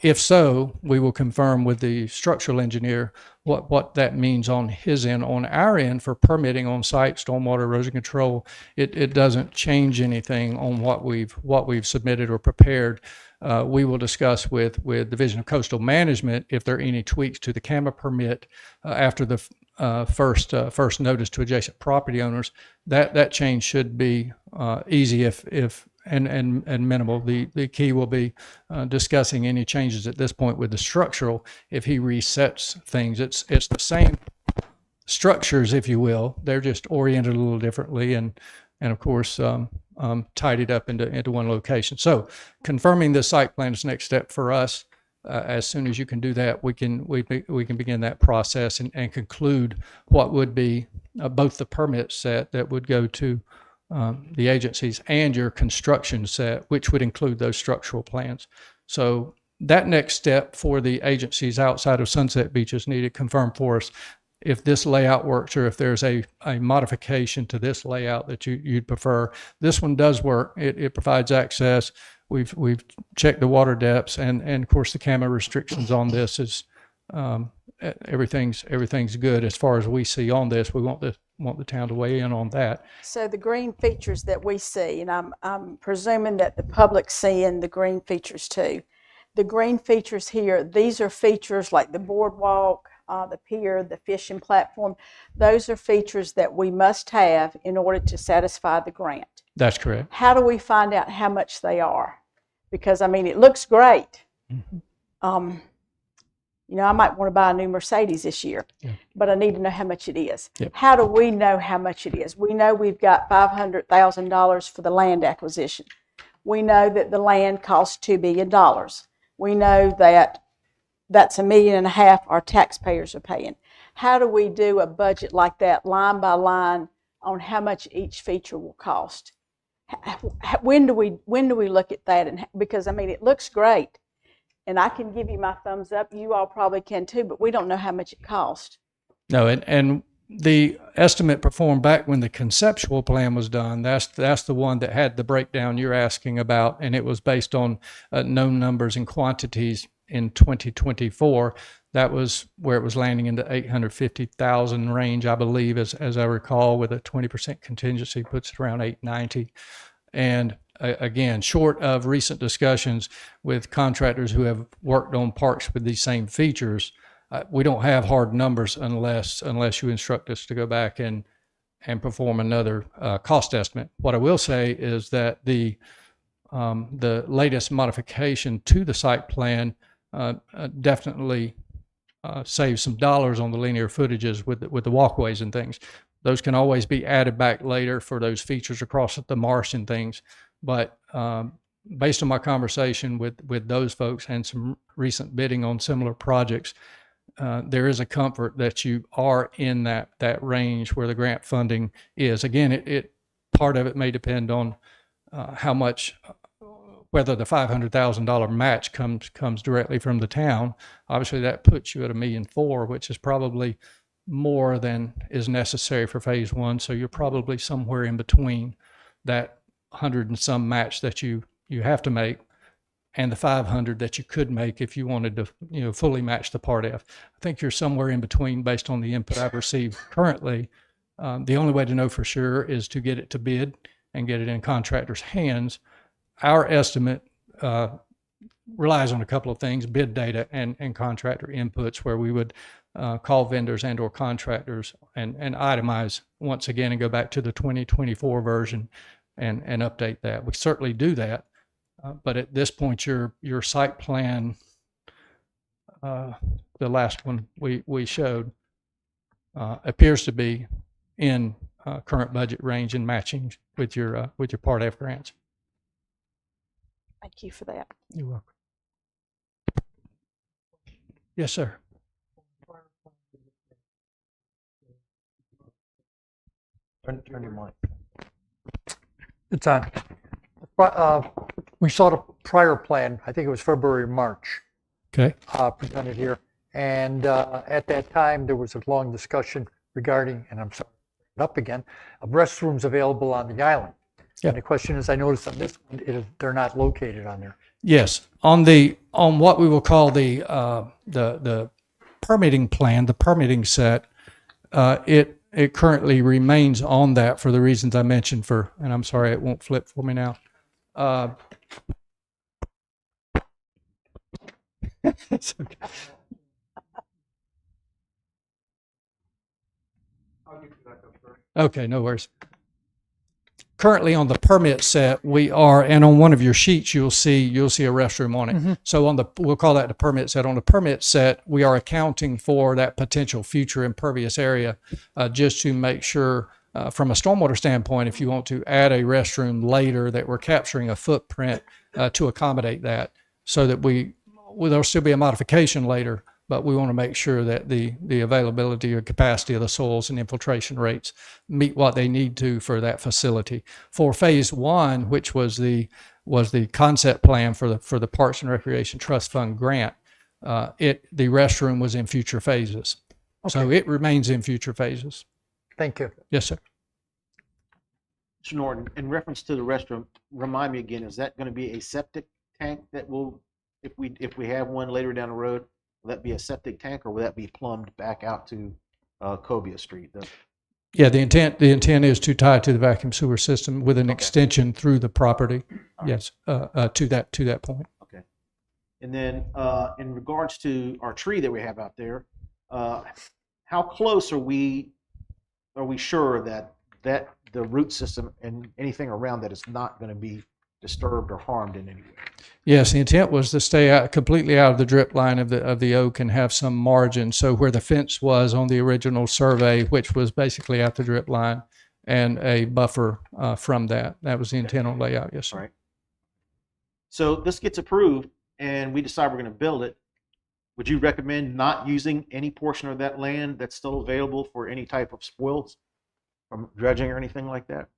If so, we will confirm with the structural engineer what that means on his end. On our end, for permitting on site, stormwater erosion control, it doesn't change anything on what we've submitted or prepared. We will discuss with Division of Coastal Management if there are any tweaks to the CAMA permit after the first notice to adjacent property owners. That change should be easy if and minimal. The key will be discussing any changes at this point with the structural. If he resets things, it's the same structures, if you will. They're just oriented a little differently, and of course tidied up into one location. So confirming the site plan is the next step for us. As soon as you can do that, we can begin that process and conclude what would be both the permit set that would go to the agencies and your construction set, which would include those structural plans. So that next step for the agencies outside of Sunset Beach is needed to confirm for us if this layout works, or if there's a modification to this layout that you'd prefer. This one does work. It provides access. We've checked the water depths, and of course the CAMA restrictions on this is everything's good as far as we see on this. We want the town to weigh in on that. So the green features that we see, and I'm presuming that the public's seeing the green features too. The green features here, these are features like the boardwalk, the pier, the fishing platform. Those are features that we must have in order to satisfy the grant. That's correct. How do we find out how much they are? Because I mean, it looks great. Mm-hmm. I might want to buy a new Mercedes this year, but I need to know how much it is. Yep. How do we know how much it is? We know we've got $500,000 for the land acquisition. We know that the land costs $2 billion. We know that that's $1.5 million our taxpayers are paying. How do we do a budget like that, line by line, on how much each feature will cost? When do we look at that? And because I mean, it looks great. And I can give you my thumbs up. You all probably can too, but we don't know how much it costs. No, and the estimate performed back when the conceptual plan was done, that's the one that had the breakdown you're asking about, and it was based on known numbers and quantities in 2024. That was where it was landing in the 850,000 range, I believe, as I recall, with a 20% contingency puts it around 890. And again, short of recent discussions with contractors who have worked on parks with these same features, we don't have hard numbers unless you instruct us to go back and perform another cost estimate. What I will say is that the latest modification to the site plan definitely saves some dollars on the linear footages with the walkways and things. Those can always be added back later for those features across the marsh and things. But based on my conversation with those folks and some recent bidding on similar projects, there is a comfort that you are in that range where the grant funding is. Again, it part of it may depend on how much, whether the $500,000 match comes directly from the town. Obviously, that puts you at $1.4 million, which is probably more than is necessary for phase one. So you're probably somewhere in between that 100 and some match that you have to make and the 500 that you could make if you wanted to, fully match the Part F. I think you're somewhere in between based on the input I've received currently. The only way to know for sure is to get it to bid and get it in contractors' hands. Our estimate relies on a couple of things: bid data and contractor inputs, where we would call vendors and or contractors and itemize once again and go back to the 2024 version and update that. We certainly do that. But at this point, your site plan, the last one we showed, appears to be in current budget range and matching with your Part F grants. Thank you for that. You're welcome. Yes, sir. Turn your mic. It's on. We saw the prior plan, I think it was February, March, Okay. presented here. And at that time, there was a long discussion regarding, and I'm sorry, up again, of restrooms available on the island. Yeah. And the question is, I noticed on this one, they're not located on there. Yes, on what we will call the permitting plan, the permitting set, it currently remains on that for the reasons I mentioned and I'm sorry, it won't flip for me now. It's okay. Okay, no worries. Currently on the permit set, we are, and on one of your sheets, you'll see a restroom on it. Mm-hmm. So we'll call that the permit set. On the permit set, we are accounting for that potential future impervious area, just to make sure, from a stormwater standpoint, if you want to add a restroom later, that we're capturing a footprint to accommodate that, so that there'll still be a modification later, but we want to make sure that the availability or capacity of the soils and infiltration rates meet what they need to for that facility. For phase one, which was the concept plan for the Parks and Recreation Trust Fund grant, the restroom was in future phases. Okay. So it remains in future phases. Thank you. Yes, sir. Mr. Norton, in reference to the restroom, remind me again, is that going to be a septic tank that will, if we have one later down the road, will that be a septic tank, or will that be plumbed back out to Cobia Street? Yeah, the intent is to tie it to the vacuum sewer system with an extension through the property. Yes, to that point. Okay. And then in regards to our tree that we have out there, how close are we sure that the root system and anything around that is not going to be disturbed or harmed in any way? Yes, the intent was to stay completely out of the drip line of the oak and have some margin. So where the fence was on the original survey, which was basically at the drip line, and a buffer from that. That was the intent on layout. Yes, sir. All right. So this gets approved and we decide we're going to build it. Would you recommend not using any portion of that land that's still available for any type of spoils from dredging or anything like that?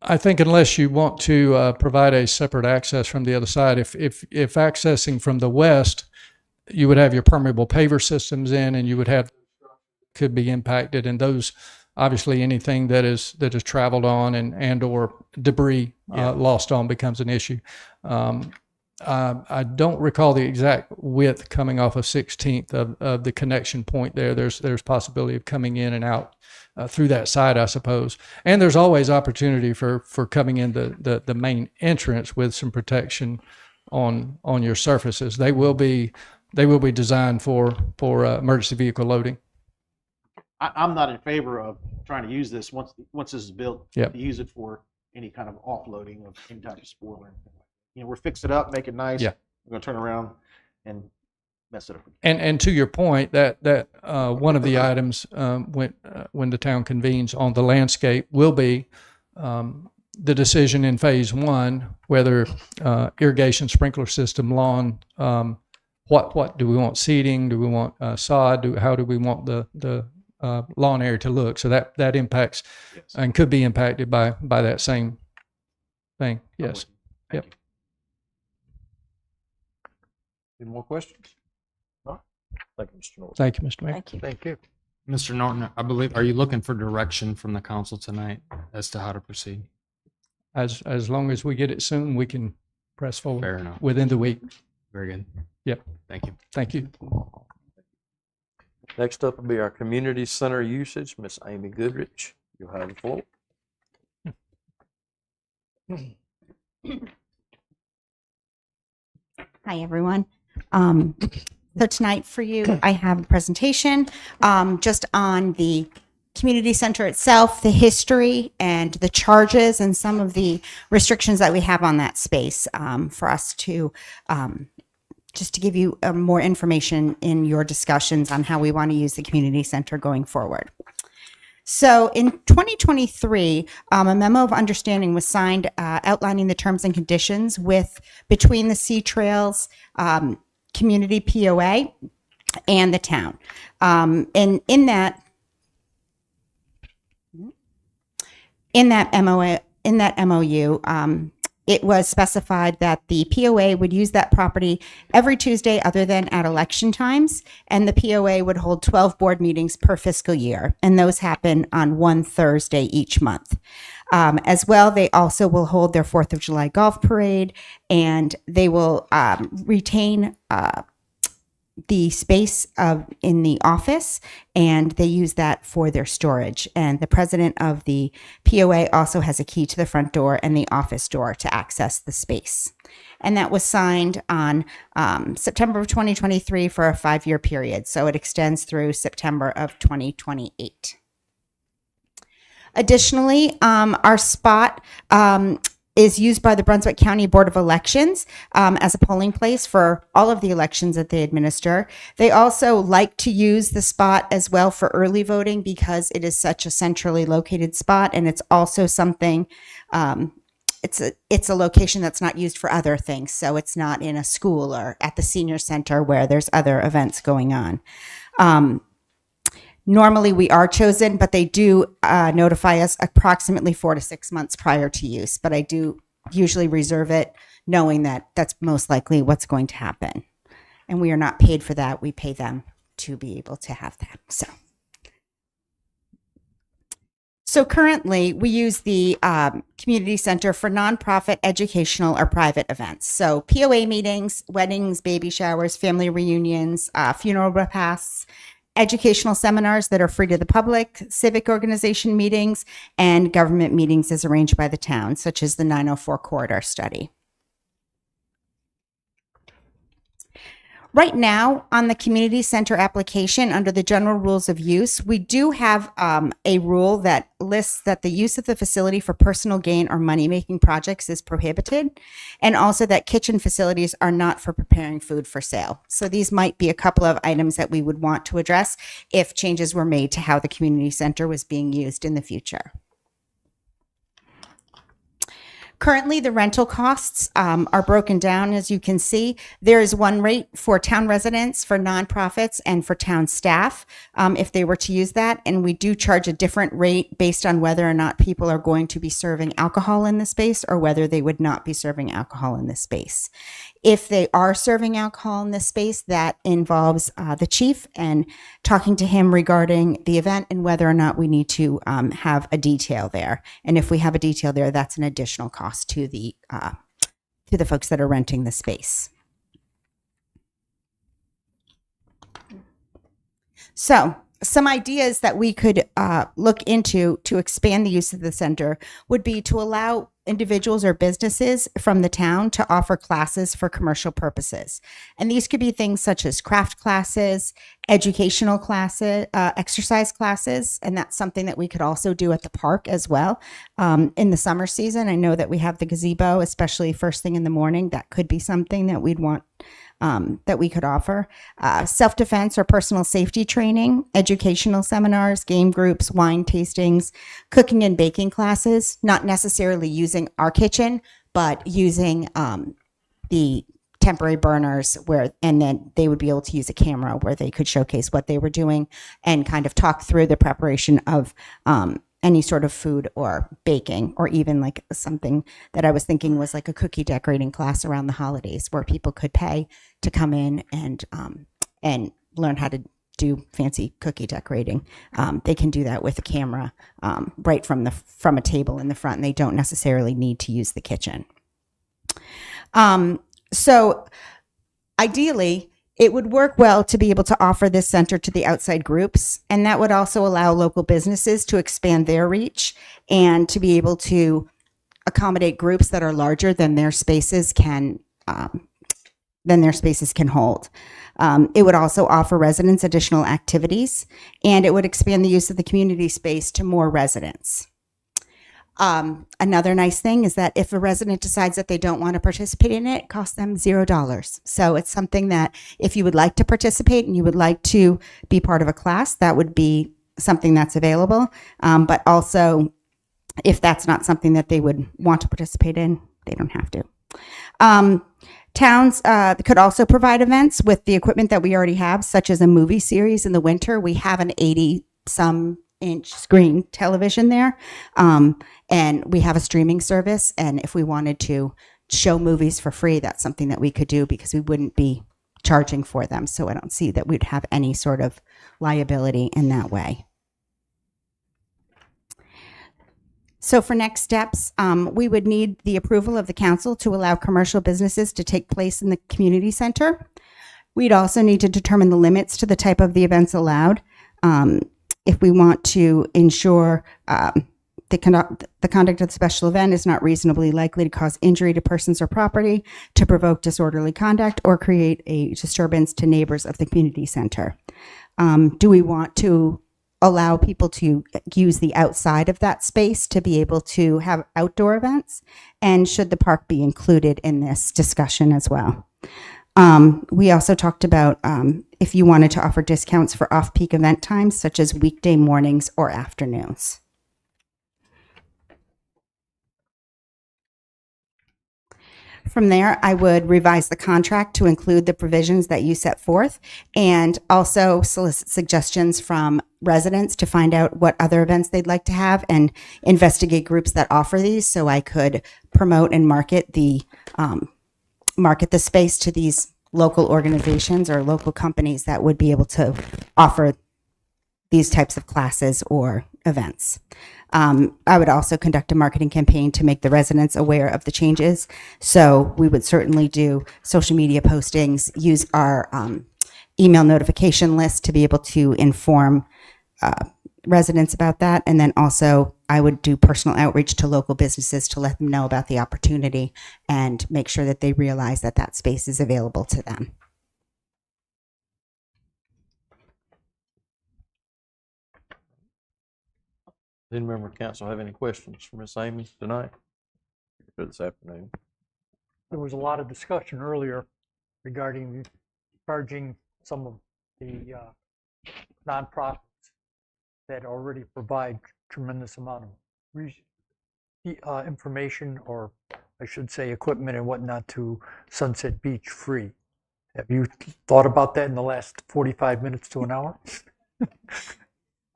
I think unless you want to provide a separate access from the other side, if accessing from the west, you would have your permeable paver systems in, and you would have could be impacted, and those obviously anything that is traveled on and or debris lost on becomes an issue. I don't recall the exact width coming off of 16th of the connection point there. There's possibility of coming in and out through that side, I suppose. And there's always opportunity for coming in the main entrance with some protection on your surfaces. They will be designed for emergency vehicle loading. I'm not in favor of trying to use this once this is built, Yep. to use it for any kind of offloading of any type of spoil or anything. We're fix it up, make it nice. Yeah. We're going to turn around and mess it up. And to your point, that one of the items when the town convenes on the landscape will be the decision in phase one whether irrigation, sprinkler system, lawn, what do we want, seating? Do we want sod? How do we want the lawn area to look? So that impacts and could be impacted by that same thing. Yes. Yep. Any more questions? No? Thank you, Mr. Norton. Thank you, Mr. Mayor. Thank you. Thank you. Mr. Norton, I believe, are you looking for direction from the council tonight as to how to proceed? As long as we get it soon, we can press forward. Fair enough. Within the week. Very good. Yep. Thank you. Thank you. Next up will be our community center usage. Miss Amy Goodrich, you'll have the floor. Hi, everyone. So tonight for you, I have a presentation just on the community center itself, the history and the charges and some of the restrictions that we have on that space for us to just to give you more information in your discussions on how we want to use the community center going forward. So in 2023, a memo of understanding was signed outlining the terms and conditions between the Sea Trails Community POA and the town. And in that MOU, it was specified that the POA would use that property every Tuesday other than at election times, and the POA would hold 12 board meetings per fiscal year, and those happen on one Thursday each month. As well, they also will hold their 4th of July golf parade, and they will retain the space in the office, and they use that for their storage. And the president of the POA also has a key to the front door and the office door to access the space. And that was signed on September of 2023 for a 5-year period. So it extends through September of 2028. Additionally, our spot is used by the Brunswick County Board of Elections as a polling place for all of the elections that they administer. They also like to use the spot as well for early voting because it is such a centrally located spot, and it's also something, it's a location that's not used for other things. So it's not in a school or at the senior center where there's other events going on. Normally we are chosen, but they do notify us approximately 4 to 6 months prior to use. But I do usually reserve it knowing that that's most likely what's going to happen. And we are not paid for that. We pay them to be able to have that. So currently we use the community center for nonprofit, educational, or private events. So POA meetings, weddings, baby showers, family reunions, funeral repasts, educational seminars that are free to the public, civic organization meetings, and government meetings as arranged by the town, such as the 904 corridor study. Right now, on the community center application under the general rules of use, we do have a rule that lists that the use of the facility for personal gain or money-making projects is prohibited, and also that kitchen facilities are not for preparing food for sale. So these might be a couple of items that we would want to address if changes were made to how the community center was being used in the future. Currently, the rental costs are broken down, as you can see. There is one rate for town residents, for nonprofits, and for town staff if they were to use that. And we do charge a different rate based on whether or not people are going to be serving alcohol in the space or whether they would not be serving alcohol in this space. If they are serving alcohol in this space, that involves the chief and talking to him regarding the event and whether or not we need to have a detail there. And if we have a detail there, that's an additional cost to the folks that are renting the space. So some ideas that we could look into to expand the use of the center would be to allow individuals or businesses from the town to offer classes for commercial purposes. And these could be things such as craft classes, educational classes, exercise classes, and that's something that we could also do at the park as well. In the summer season, I know that we have the gazebo, especially first thing in the morning. That could be something that we'd want that we could offer. Self-defense or personal safety training, educational seminars, game groups, wine tastings, cooking and baking classes, not necessarily using our kitchen, but using the temporary burners and then they would be able to use a camera where they could showcase what they were doing and kind of talk through the preparation of any sort of food or baking, or even like something that I was thinking was like a cookie decorating class around the holidays where people could pay to come in and learn how to do fancy cookie decorating. They can do that with a camera right from a table in the front, and they don't necessarily need to use the kitchen. So ideally, it would work well to be able to offer this center to the outside groups, and that would also allow local businesses to expand their reach and to be able to accommodate groups that are larger than their spaces can hold. It would also offer residents additional activities, and it would expand the use of the community space to more residents. Another nice thing is that if a resident decides that they don't want to participate in it, it costs them $0. So it's something that if you would like to participate and you would like to be part of a class, that would be something that's available. But also, if that's not something that they would want to participate in, they don't have to. Towns could also provide events with the equipment that we already have, such as a movie series in the winter. We have an 80-some inch screen television there. And we have a streaming service. And if we wanted to show movies for free, that's something that we could do because we wouldn't be charging for them. So I don't see that we'd have any sort of liability in that way. So for next steps, we would need the approval of the council to allow commercial businesses to take place in the community center. We'd also need to determine the limits to the type of the events allowed. If we want to ensure the conduct of the special event is not reasonably likely to cause injury to persons or property, to provoke disorderly conduct, or create a disturbance to neighbors of the community center. Do we want to allow people to use the outside of that space to be able to have outdoor events? And should the park be included in this discussion as well? We also talked about if you wanted to offer discounts for off-peak event times, such as weekday mornings or afternoons. From there, I would revise the contract to include the provisions that you set forth and also solicit suggestions from residents to find out what other events they'd like to have and investigate groups that offer these so I could promote and market the space to these local organizations or local companies that would be able to offer these types of classes or events. I would also conduct a marketing campaign to make the residents aware of the changes. So we would certainly do social media postings, use our email notification list to be able to inform residents about that. And then also I would do personal outreach to local businesses to let them know about the opportunity and make sure that they realize that that space is available to them. Any member of council have any questions for Ms. Amy tonight or this afternoon? There was a lot of discussion earlier regarding charging some of the nonprofits that already provide tremendous amount of information, or I should say equipment and whatnot, to Sunset Beach free. Have you thought about that in the last 45 minutes to an hour?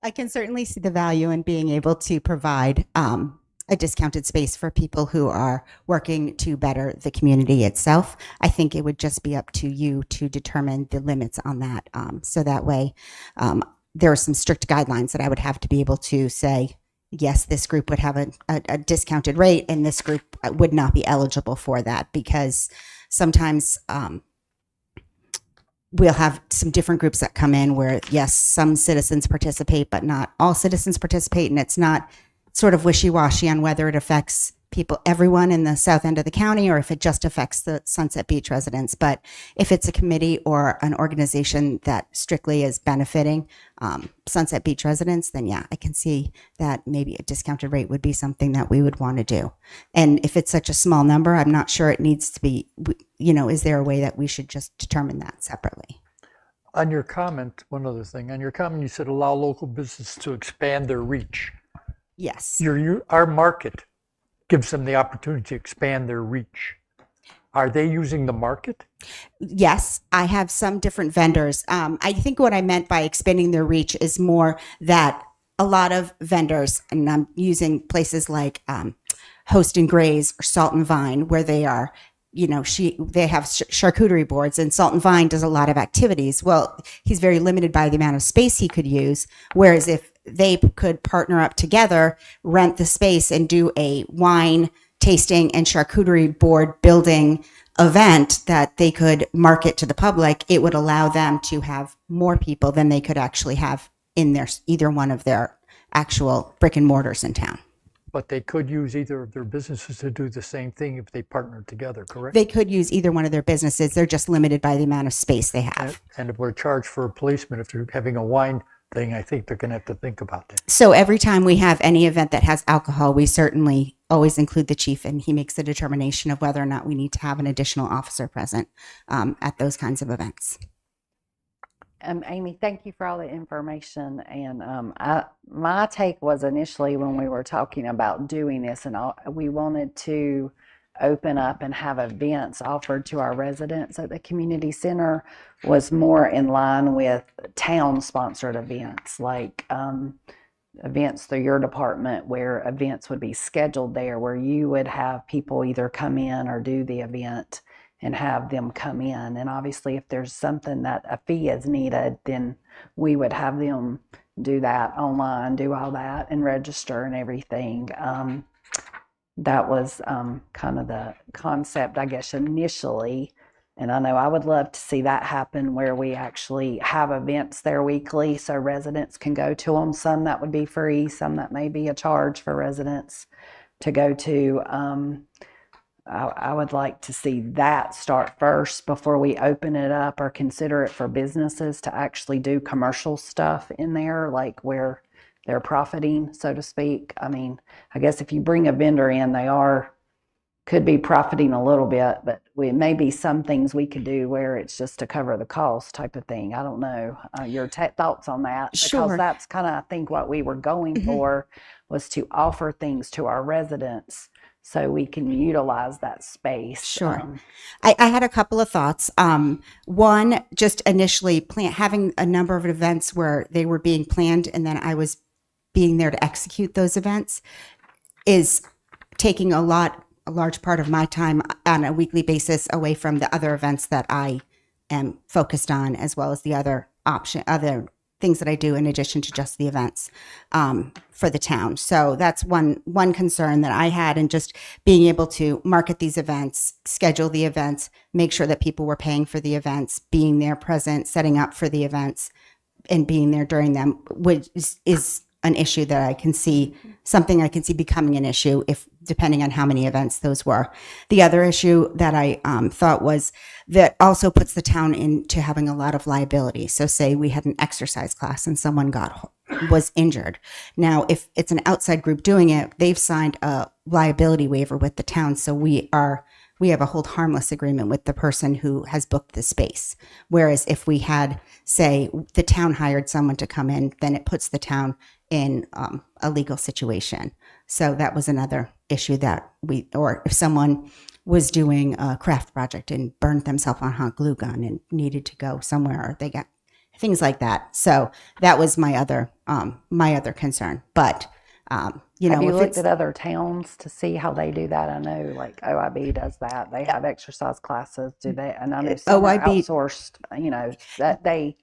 I can certainly see the value in being able to provide a discounted space for people who are working to better the community itself. I think it would just be up to you to determine the limits on that. So that way, there are some strict guidelines that I would have to be able to say, yes, this group would have a discounted rate and this group would not be eligible for that, because sometimes we'll have some different groups that come in where, yes, some citizens participate, but not all citizens participate. And it's not sort of wishy-washy on whether it affects everyone in the south end of the county, or if it just affects the Sunset Beach residents. But if it's a committee or an organization that strictly is benefiting Sunset Beach residents, then yeah, I can see that maybe a discounted rate would be something that we would want to do. And if it's such a small number, I'm not sure it needs to be, is there a way that we should just determine that separately? On your comment, one other thing, on your comment, you said allow local businesses to expand their reach. Yes. Our market gives them the opportunity to expand their reach. Are they using the market? Yes, I have some different vendors. I think what I meant by expanding their reach is more that a lot of vendors, and I'm using places like Host and Graze or Salt and Vine, where they are, they have charcuterie boards, and Salt and Vine does a lot of activities. Well, he's very limited by the amount of space he could use. Whereas if they could partner up together, rent the space, and do a wine tasting and charcuterie board building event that they could market to the public, it would allow them to have more people than they could actually have in either one of their actual brick and mortars in town. But they could use either of their businesses to do the same thing if they partnered together, correct? They could use either one of their businesses. They're just limited by the amount of space they have. And if we're charged for a policeman, if they're having a wine thing, I think they're going to have to think about that. So every time we have any event that has alcohol, we certainly always include the chief, and he makes the determination of whether or not we need to have an additional officer present at those kinds of events. Amy, thank you for all the information. And my take was initially when we were talking about doing this, and we wanted to open up and have events offered to our residents at the community center, was more in line with town-sponsored events, like events through your department, where events would be scheduled there, where you would have people either come in or do the event and have them come in. And obviously, if there's something that a fee is needed, then we would have them do that online, do all that, and register and everything. That was kind of the concept, I guess, initially. And I know I would love to see that happen, where we actually have events there weekly so residents can go to them. Some that would be free, some that may be a charge for residents to go to. I would like to see that start first before we open it up or consider it for businesses to actually do commercial stuff in there, like where they're profiting, so to speak. I mean, I guess if you bring a vendor in, they could be profiting a little bit, but maybe some things we could do where it's just to cover the cost type of thing. I don't know. Your thoughts on that? Because Sure. that's kind of, I think, what we were going for, was to offer things to our residents so we can utilize that space. Sure. I had a couple of thoughts. One, just initially having a number of events where they were being planned and then I was being there to execute those events is taking a large part of my time on a weekly basis away from the other events that I am focused on, as well as the other things that I do in addition to just the events for the town. So that's one concern that I had, and just being able to market these events, schedule the events, make sure that people were paying for the events, being there present, setting up for the events, and being there during them, which is an issue that I can see, something I can see becoming an issue if depending on how many events those were. The other issue that I thought was that also puts the town into having a lot of liability. So say we had an exercise class and someone was injured. Now, if it's an outside group doing it, they've signed a liability waiver with the town. So we have a hold harmless agreement with the person who has booked the space. Whereas if we had, say, the town hired someone to come in, then it puts the town in a legal situation. So that was another issue that or if someone was doing a craft project and burned themselves on a hot glue gun and needed to go somewhere, or they got things like that. So that was my other concern. But Have you looked at other towns to see how they do that? I know, like OIB does that. They have exercise classes. Do they? And I know some are outsourced. That they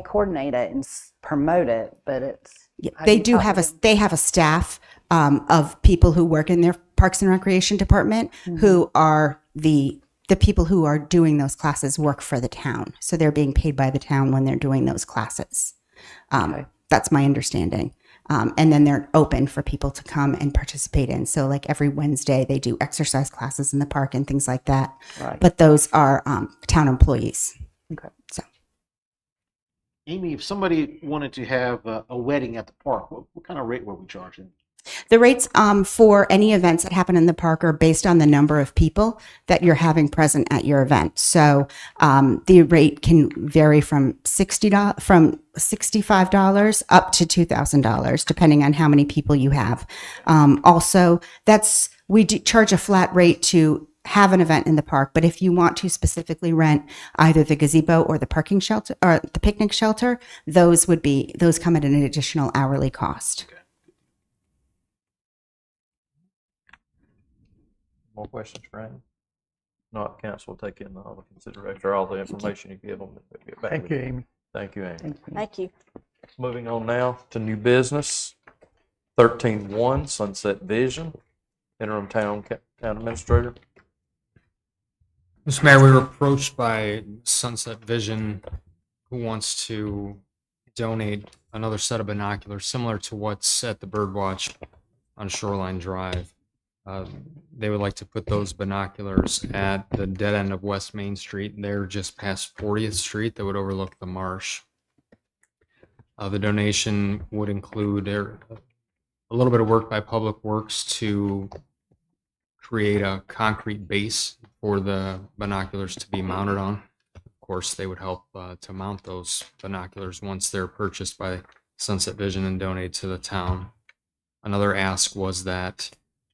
coordinate it and promote it, but it's. They have a staff of people who work in their Parks and Recreation department, who are the people who are doing those classes work for the town. So they're being paid by the town when they're doing those classes. That's my understanding. And then they're open for people to come and participate in. So like every Wednesday they do exercise classes in the park and things like that. Right. But those are town employees. Okay. So. Amy, if somebody wanted to have a wedding at the park, what kind of rate were we charging? The rates for any events that happen in the park are based on the number of people that you're having present at your event. So the rate can vary from $65 up to $2,000, depending on how many people you have. Also, we do charge a flat rate to have an event in the park. But if you want to specifically rent either the gazebo or the parking shelter or the picnic shelter, those come at an additional hourly cost. More questions for Amy? Not, council will take in all the consideration, or all the information you give them. Get back Thank with you, Amy. Thank you, Amy. Thank you. Moving on now to new business. 13.1 Sunset Vision, interim town administrator. Mr. Mayor, we were approached by Sunset Vision, who wants to donate another set of binoculars similar to what's at the Birdwatch on Shoreline Drive. They would like to put those binoculars at the dead end of West Main Street. They're just past 40th Street that would overlook the marsh. The donation would include a little bit of work by Public Works to create a concrete base for the binoculars to be mounted on. Of course, they would help to mount those binoculars once they're purchased by Sunset Vision and donated to the town. Another ask was that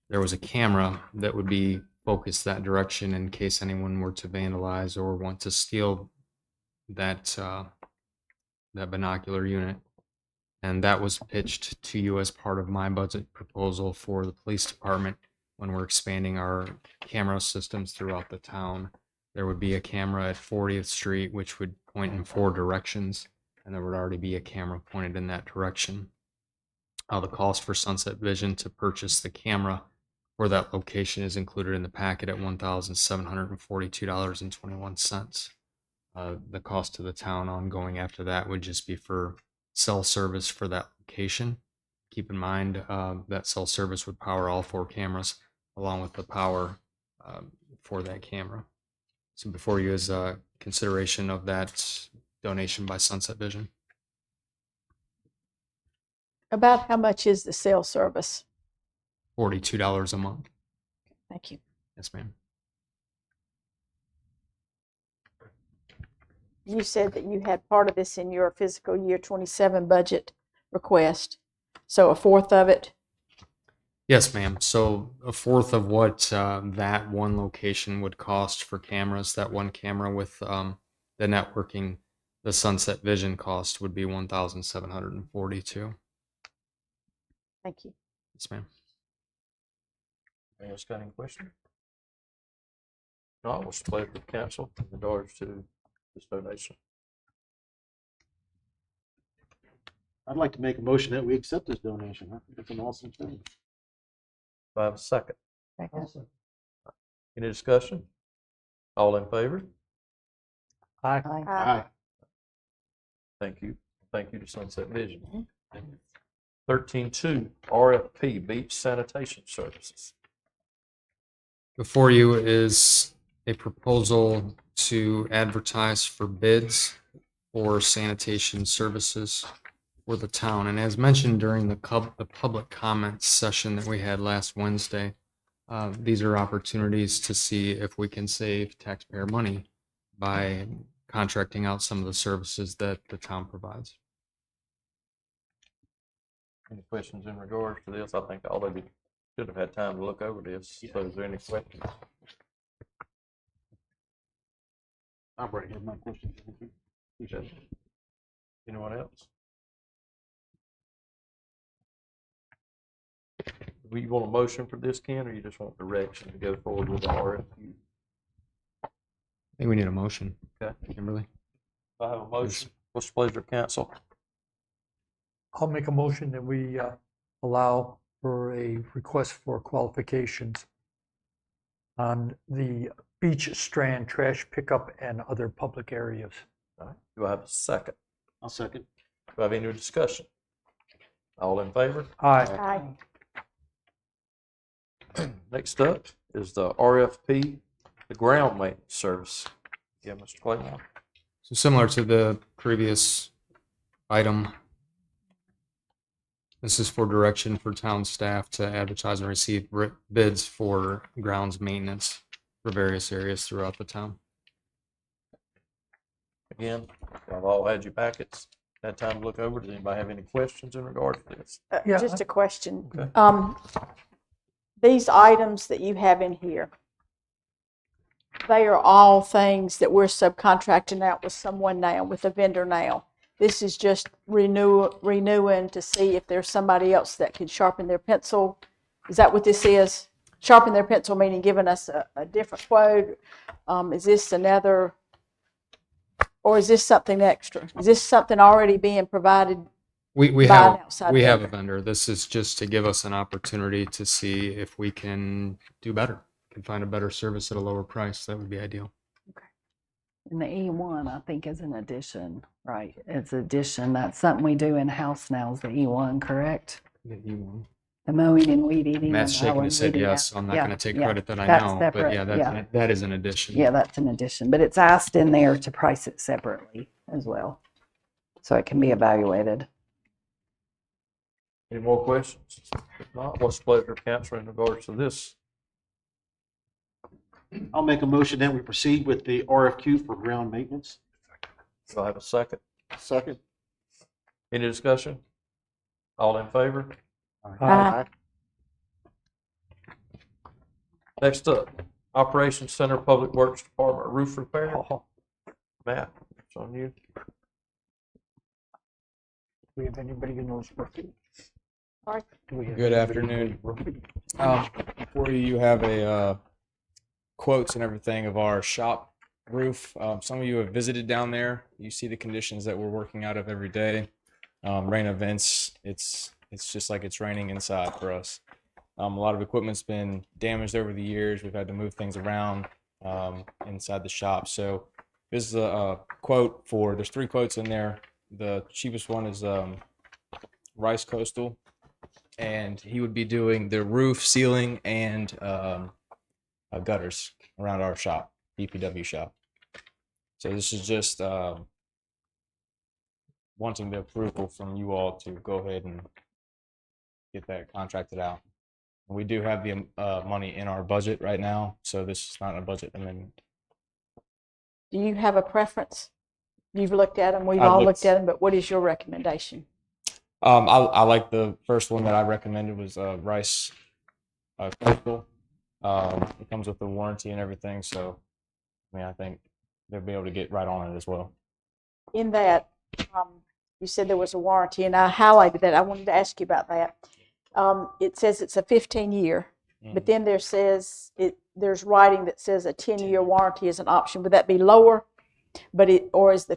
there was a camera that would be focused that direction in case anyone were to vandalize or want to steal that binocular unit. And that was pitched to you as part of my budget proposal for the police department when we're expanding our camera systems throughout the town. There would be a camera at 40th Street, which would point in 4 directions, and there would already be a camera pointed in that direction. The cost for Sunset Vision to purchase the camera for that location is included in the packet at $1,742.21. The cost to the town ongoing after that would just be for cell service for that location. Keep in mind that cell service would power all 4 cameras along with the power for that camera. So before you is a consideration of that donation by Sunset Vision. About how much is the cell service? $42 a month. Thank you. Yes, ma'am. You said that you had part of this in your fiscal year 27 budget request. So 1/4 of it? Yes, ma'am. So 1/4 of what that one location would cost for cameras, that one camera with the networking, the Sunset Vision cost would be $1,742. Thank you. Yes, ma'am. Anyone else got any questions? No, what's the pleasure of council in regards to this donation? I'd like to make a motion that we accept this donation. I think it's an awesome thing. Do I have a second? Any discussion? All in favor? Aye. Aye. Thank you. Thank you to Sunset Vision. 13.2 RFP Beach Sanitation Services. Before you is a proposal to advertise for bids for sanitation services for the town. And as mentioned during the public comments session that we had last Wednesday, these are opportunities to see if we can save taxpayer money by contracting out some of the services that the town provides. Any questions in regards to this? I think all of you should have had time to look over this. So is there any questions? I'm ready. Have my questions. Anyone else? Do you want a motion for this, Ken, or you just want direction to go forward with the RFQ? I think we need a motion. Okay. Kimberly? I have a motion. What's the pleasure of council? I'll make a motion that we allow for a request for qualifications on the beach strand trash pickup and other public areas. All right. Do I have a second? I'll second. Do I have any discussion? All in favor? Aye. Next up is the RFP, the ground maintenance service. Yeah, Mr. Clayton. So similar to the previous item, this is for direction for town staff to advertise and receive bids for grounds maintenance for various areas throughout the town. Again, I've all had your packets, had time to look over. Does anybody have any questions in regard to this? Yeah. Just a question. Okay. These items that you have in here, they are all things that we're subcontracting out with someone now, with a vendor now. This is just renewing to see if there's somebody else that could sharpen their pencil. Is that what this is? Sharpen their pencil, meaning giving us a different quote? Is this another, or is this something extra? Is this something already being provided? We by an have outside we have a vendor? vendor. This is just to give us an opportunity to see if we can do better, can find a better service at a lower price. That would be ideal. And the E1, I think, is an addition, right? It's addition. That's something we do in-house now is the E1, correct? The mowing and weed eating. Matt's and shaking mowing, his head weeding, yes, so I'm not yeah, going to take yeah. credit that I That's know, but separate, yeah, yeah. that is an addition. Yeah, that's an addition, but it's asked in there to price it separately as well. So it can be evaluated. Any more questions? If not, what's the pleasure of council in regards to this? I'll make a motion that we proceed with the RFQ for ground maintenance. Do I have a second? Second. Any discussion? All in favor? Aye. Next up, Operations Center, Public Works Department, roof repair. Matt, it's on you. Do we have anybody who knows roofing? Sorry. Do we have Good anybody afternoon. who knows roofing? Before you have a quotes and everything of our shop roof. Some of you have visited down there. You see the conditions that we're working out of every day. Rain events, it's just like it's raining inside for us. A lot of equipment's been damaged over the years. We've had to move things around inside the shop. So this is a quote for, there's 3 quotes in there. The cheapest one is Rice Coastal, and he would be doing the roof, ceiling, and gutters around our shop, DPW shop. So this is just wanting the approval from you all to go ahead and get that contracted out. We do have the money in our budget right now, so this is not a budget amendment. Do you have a preference? You've looked at them, we've I've all looked- looked at them, but what is your recommendation? I like the first one that I recommended was Rice Coastal. It comes with the warranty and everything, so I mean I think they'll be able to get right on it as well. In that, you said there was a warranty, and I highlighted that. I wanted to ask you about that. It says it's a 15-year, but then there's writing that says a 10-year warranty is an option. Would that be lower? Or is the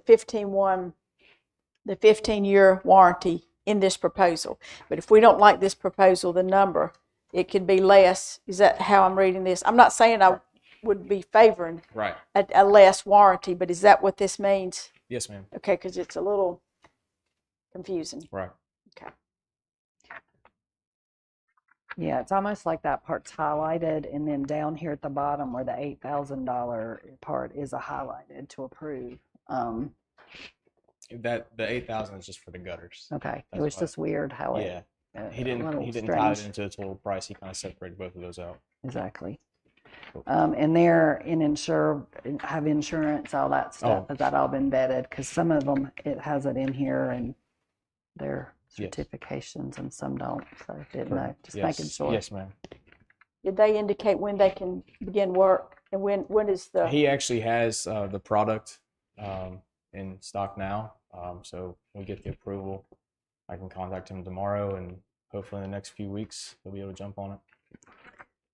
15-year warranty in this proposal? But if we don't like this proposal, the number, it could be less. Is that how I'm reading this? I'm not saying I would be favoring Right. a less warranty, but is that what this means? Yes, ma'am. Okay, because it's a little confusing. Right. Okay. Yeah, it's almost like that part's highlighted, and then down here at the bottom where the $8,000 part is highlighted to approve. That the 8,000 is just for the gutters. Okay, it That's was why- just weird how it. Yeah. He a didn't little tie it strange. into the total price. He kind of separated both of those out. Exactly. And they're have insurance, all that stuff. Oh. Has that all been vetted? Because some of them, it has it in here and their Yes. certifications and some don't. So I didn't know, just Yes. making sure. Yes, ma'am. Did they indicate when they can begin work, and when is the? He actually has the product in stock now. So when we get the approval, I can contact him tomorrow, and hopefully in the next few weeks he'll be able to jump on it.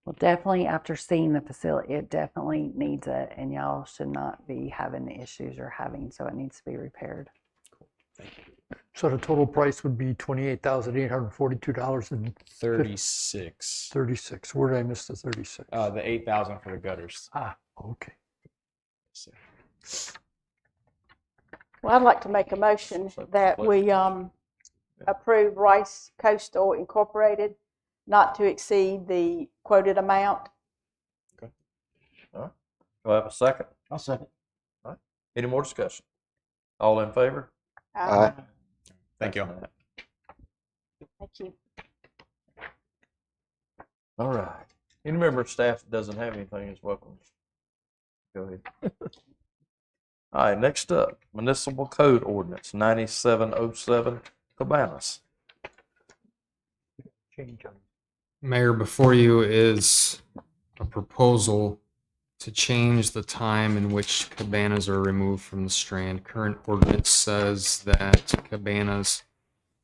Well, definitely after seeing the facility, it definitely needs it, and y'all should not be having the issues you're having, so it needs to be repaired. So the total price would be $28,842.36. 36. Where did I miss the 36? The 8,000 for the gutters. Okay. Well, I'd like to make a motion that we approve Rice Coastal Incorporated not to exceed the quoted amount. All right. Do I have a second? I'll second. All right. Any more discussion? All in favor? Aye. Thank you. Matt. Thank you. All right. Any member of staff that doesn't have anything is welcome. Go ahead. All right, next up, Municipal Code Ordinance 9707, Cabanas. Change on. Mayor, before you is a proposal to change the time in which cabanas are removed from the strand. Current ordinance says that cabanas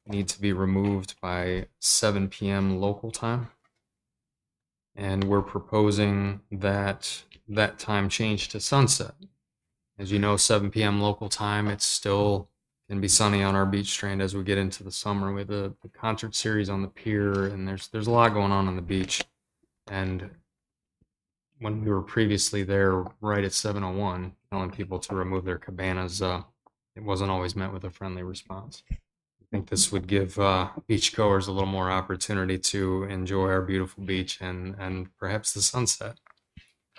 need to be removed by 7 p.m. local time. And we're proposing that that time change to sunset. As you know, 7 p.m. local time, it's still can be sunny on our beach strand as we get into the summer with the concert series on the pier, and there's a lot going on the beach. And when we were previously there right at 7:01, telling people to remove their cabanas, it wasn't always met with a friendly response. I think this would give beachgoers a little more opportunity to enjoy our beautiful beach and perhaps the sunset.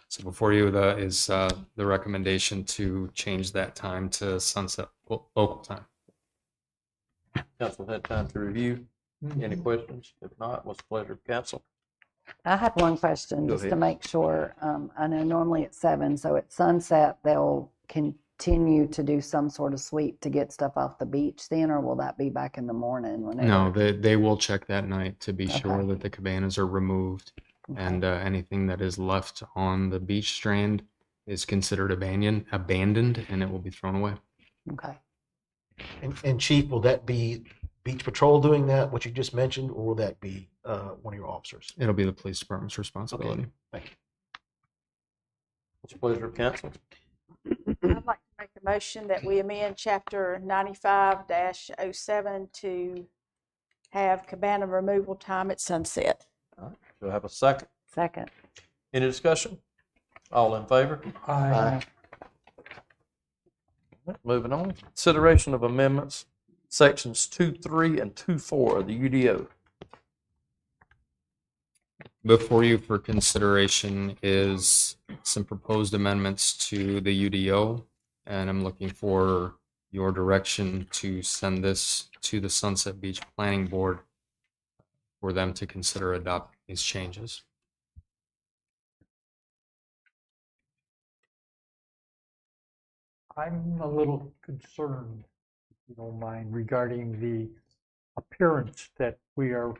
So before you is the recommendation to change that time to sunset local time. Council had time to review. Any questions? If not, what's the pleasure of council? I had one question Go just to ahead. make sure. I know normally it's 7, so at sunset they'll continue to do some sort of sweep to get stuff off the beach then, or will that be back in the morning whenever? No, they will check that night to be sure Okay. that the cabanas are removed, and anything that is left on the beach strand is considered abandoned, and it will be thrown away. Okay. And Chief, will that be Beach Patrol doing that, what you just mentioned, or will that be one of your officers? It'll be the police department's responsibility. Thank you. What's the pleasure of council? I'd like to make a motion that we amend chapter 95-07 to have cabana removal time at sunset. All right. Do I have a second? Second. Any discussion? All in favor? Aye. Moving on. Consideration of amendments, sections 2.3 and 2.4 of the UDO. Before you for consideration is some proposed amendments to the UDO, and I'm looking for your direction to send this to the Sunset Beach Planning Board for them to consider adopting these changes. I'm a little concerned, if you don't mind, regarding the appearance that we are,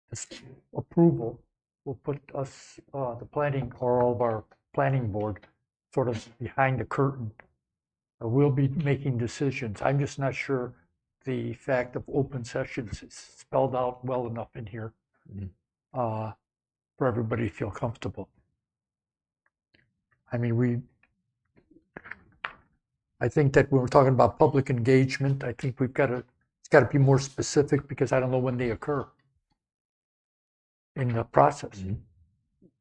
this approval will put us, the planning, or all of our planning board, sort of behind the curtain. We'll be making decisions. I'm just not sure the fact of open sessions is spelled out well enough in here for everybody to feel comfortable. I mean, I think that when we're talking about public engagement, I think it's got to be more specific, because I don't know when they occur in the process.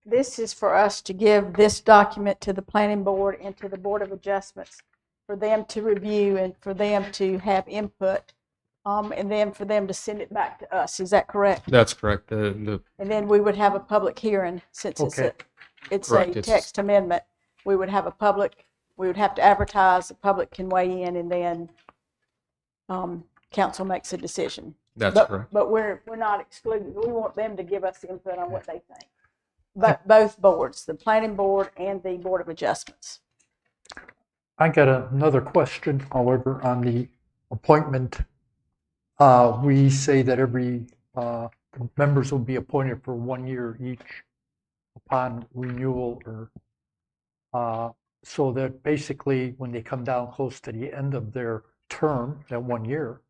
This is for us to give this document to the planning board and to the Board of Adjustments for them to review and for them to have input, and then for them to send it back to us. Is that correct? That's correct. The And then we would have a public hearing, since Okay. it's Correct. a It's- text amendment. We would have we would have to advertise, the public can weigh in, and then council makes a decision. That's But- correct. But we're not excluded. We want them to give us input on what they think. But both boards, the planning board and the Board of Adjustments. I got another question, however, on the appointment. We say that every members will be appointed for 1 year each upon renewal, or so that basically when they come down close to the end of their term, that 1 year,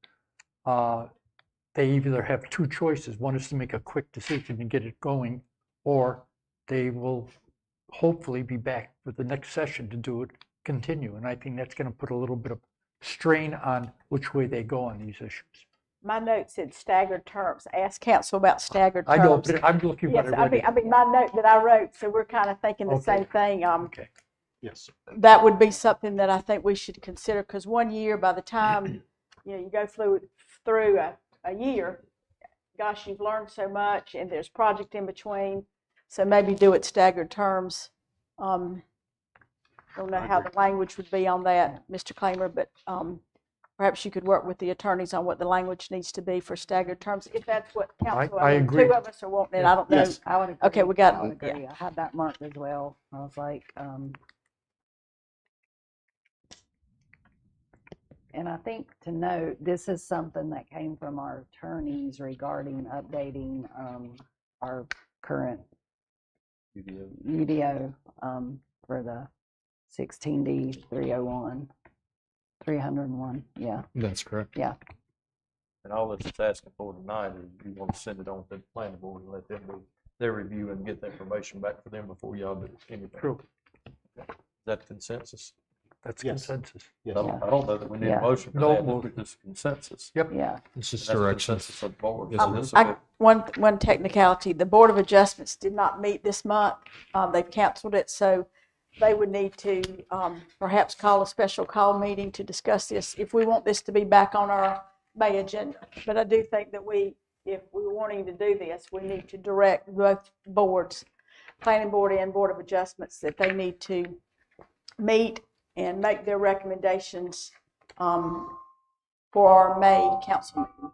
they either have two choices. One is to make a quick decision and get it going, or they will hopefully be back for the next session to do it, continue. And I think that's going to put a little bit of strain on which way they go on these issues. My note said staggered terms. Ask council about staggered terms. I know, but I'm looking Yes, what I read. I mean, my note that I wrote, so we're kind of thinking the Okay. same thing. Okay. Yes. That would be something that I think we should consider, because 1 year, by the time, you go through a year, gosh, you've learned so much, and there's project in between, so maybe do it staggered terms. Don't know how the language would be on that, Mr. Claimer, but perhaps you could work with the attorneys on what the language needs to be for staggered terms, if that's what council, I mean, agree. two of us are wanting it, I don't know. Yes. I would agree. Okay, we got- I would yeah. agree. I had that marked as well. I was like, and I think to note, this is something that came from our attorneys regarding updating our current UDO for the 16D 301, 301, yeah, That's correct. yeah. And all this it's asking for tonight is you want to send it on to the planning board and let them do their review and get the information back for them before y'all do anything. True. Is that consensus? That's Yes. consensus. I don't know that we need Yeah. a motion for No. that, we'll get this consensus. Yep. Yeah. It's just That's direction. consensus of the board. Yes, So it this is. will be- One technicality, the Board of Adjustments did not meet this month. They've canceled it, so they would need to perhaps call a special call meeting to discuss this if we want this to be back on our May agenda. But I do think that if we're wanting to do this, we need to direct both boards, Planning Board and Board of Adjustments, that they need to meet and make their recommendations for our May council meeting.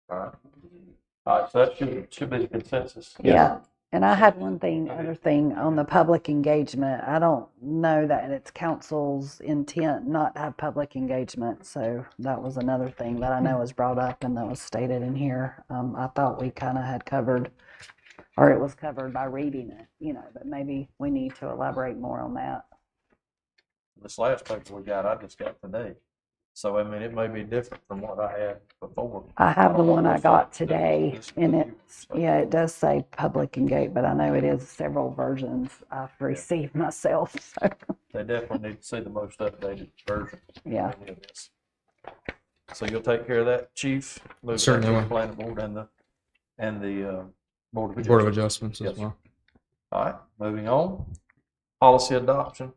All right. All right, so that should be the consensus. Yeah, and I had other thing on the public engagement. I don't know that it's council's intent not to have public engagement, so that was another thing that I know was brought up and that was stated in here. I thought we kind of had covered, or it was covered by reading it, but maybe we need to elaborate more on that. This last paper we got, I just got today. So, I mean, it may be different from what I had before. I have the one I got today, and it does say public engage, but I know it is several versions I've received myself, so. They definitely need to see the most updated version. Yeah. of any of this. So you'll take care of that, Chief? Move Certainly that to will. the Planning Board and the Board of Adjustments. Board of Adjustments as Yes, sir. well. All right, moving on. Policy adoption.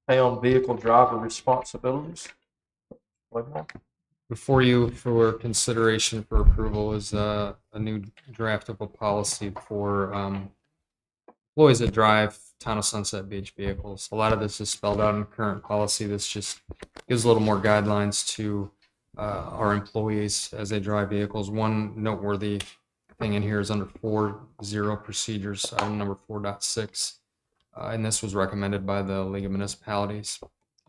Pay on vehicle driver responsibilities. Whitmore? Before you for consideration for approval is a new draft of a policy for employees that drive Town of Sunset Beach vehicles. A lot of this is spelled out in current policy. This just gives a little more guidelines to our employees as they drive vehicles. One noteworthy thing in here is under 4.0 procedures, item number 4.6. And this was recommended by the League of Municipalities,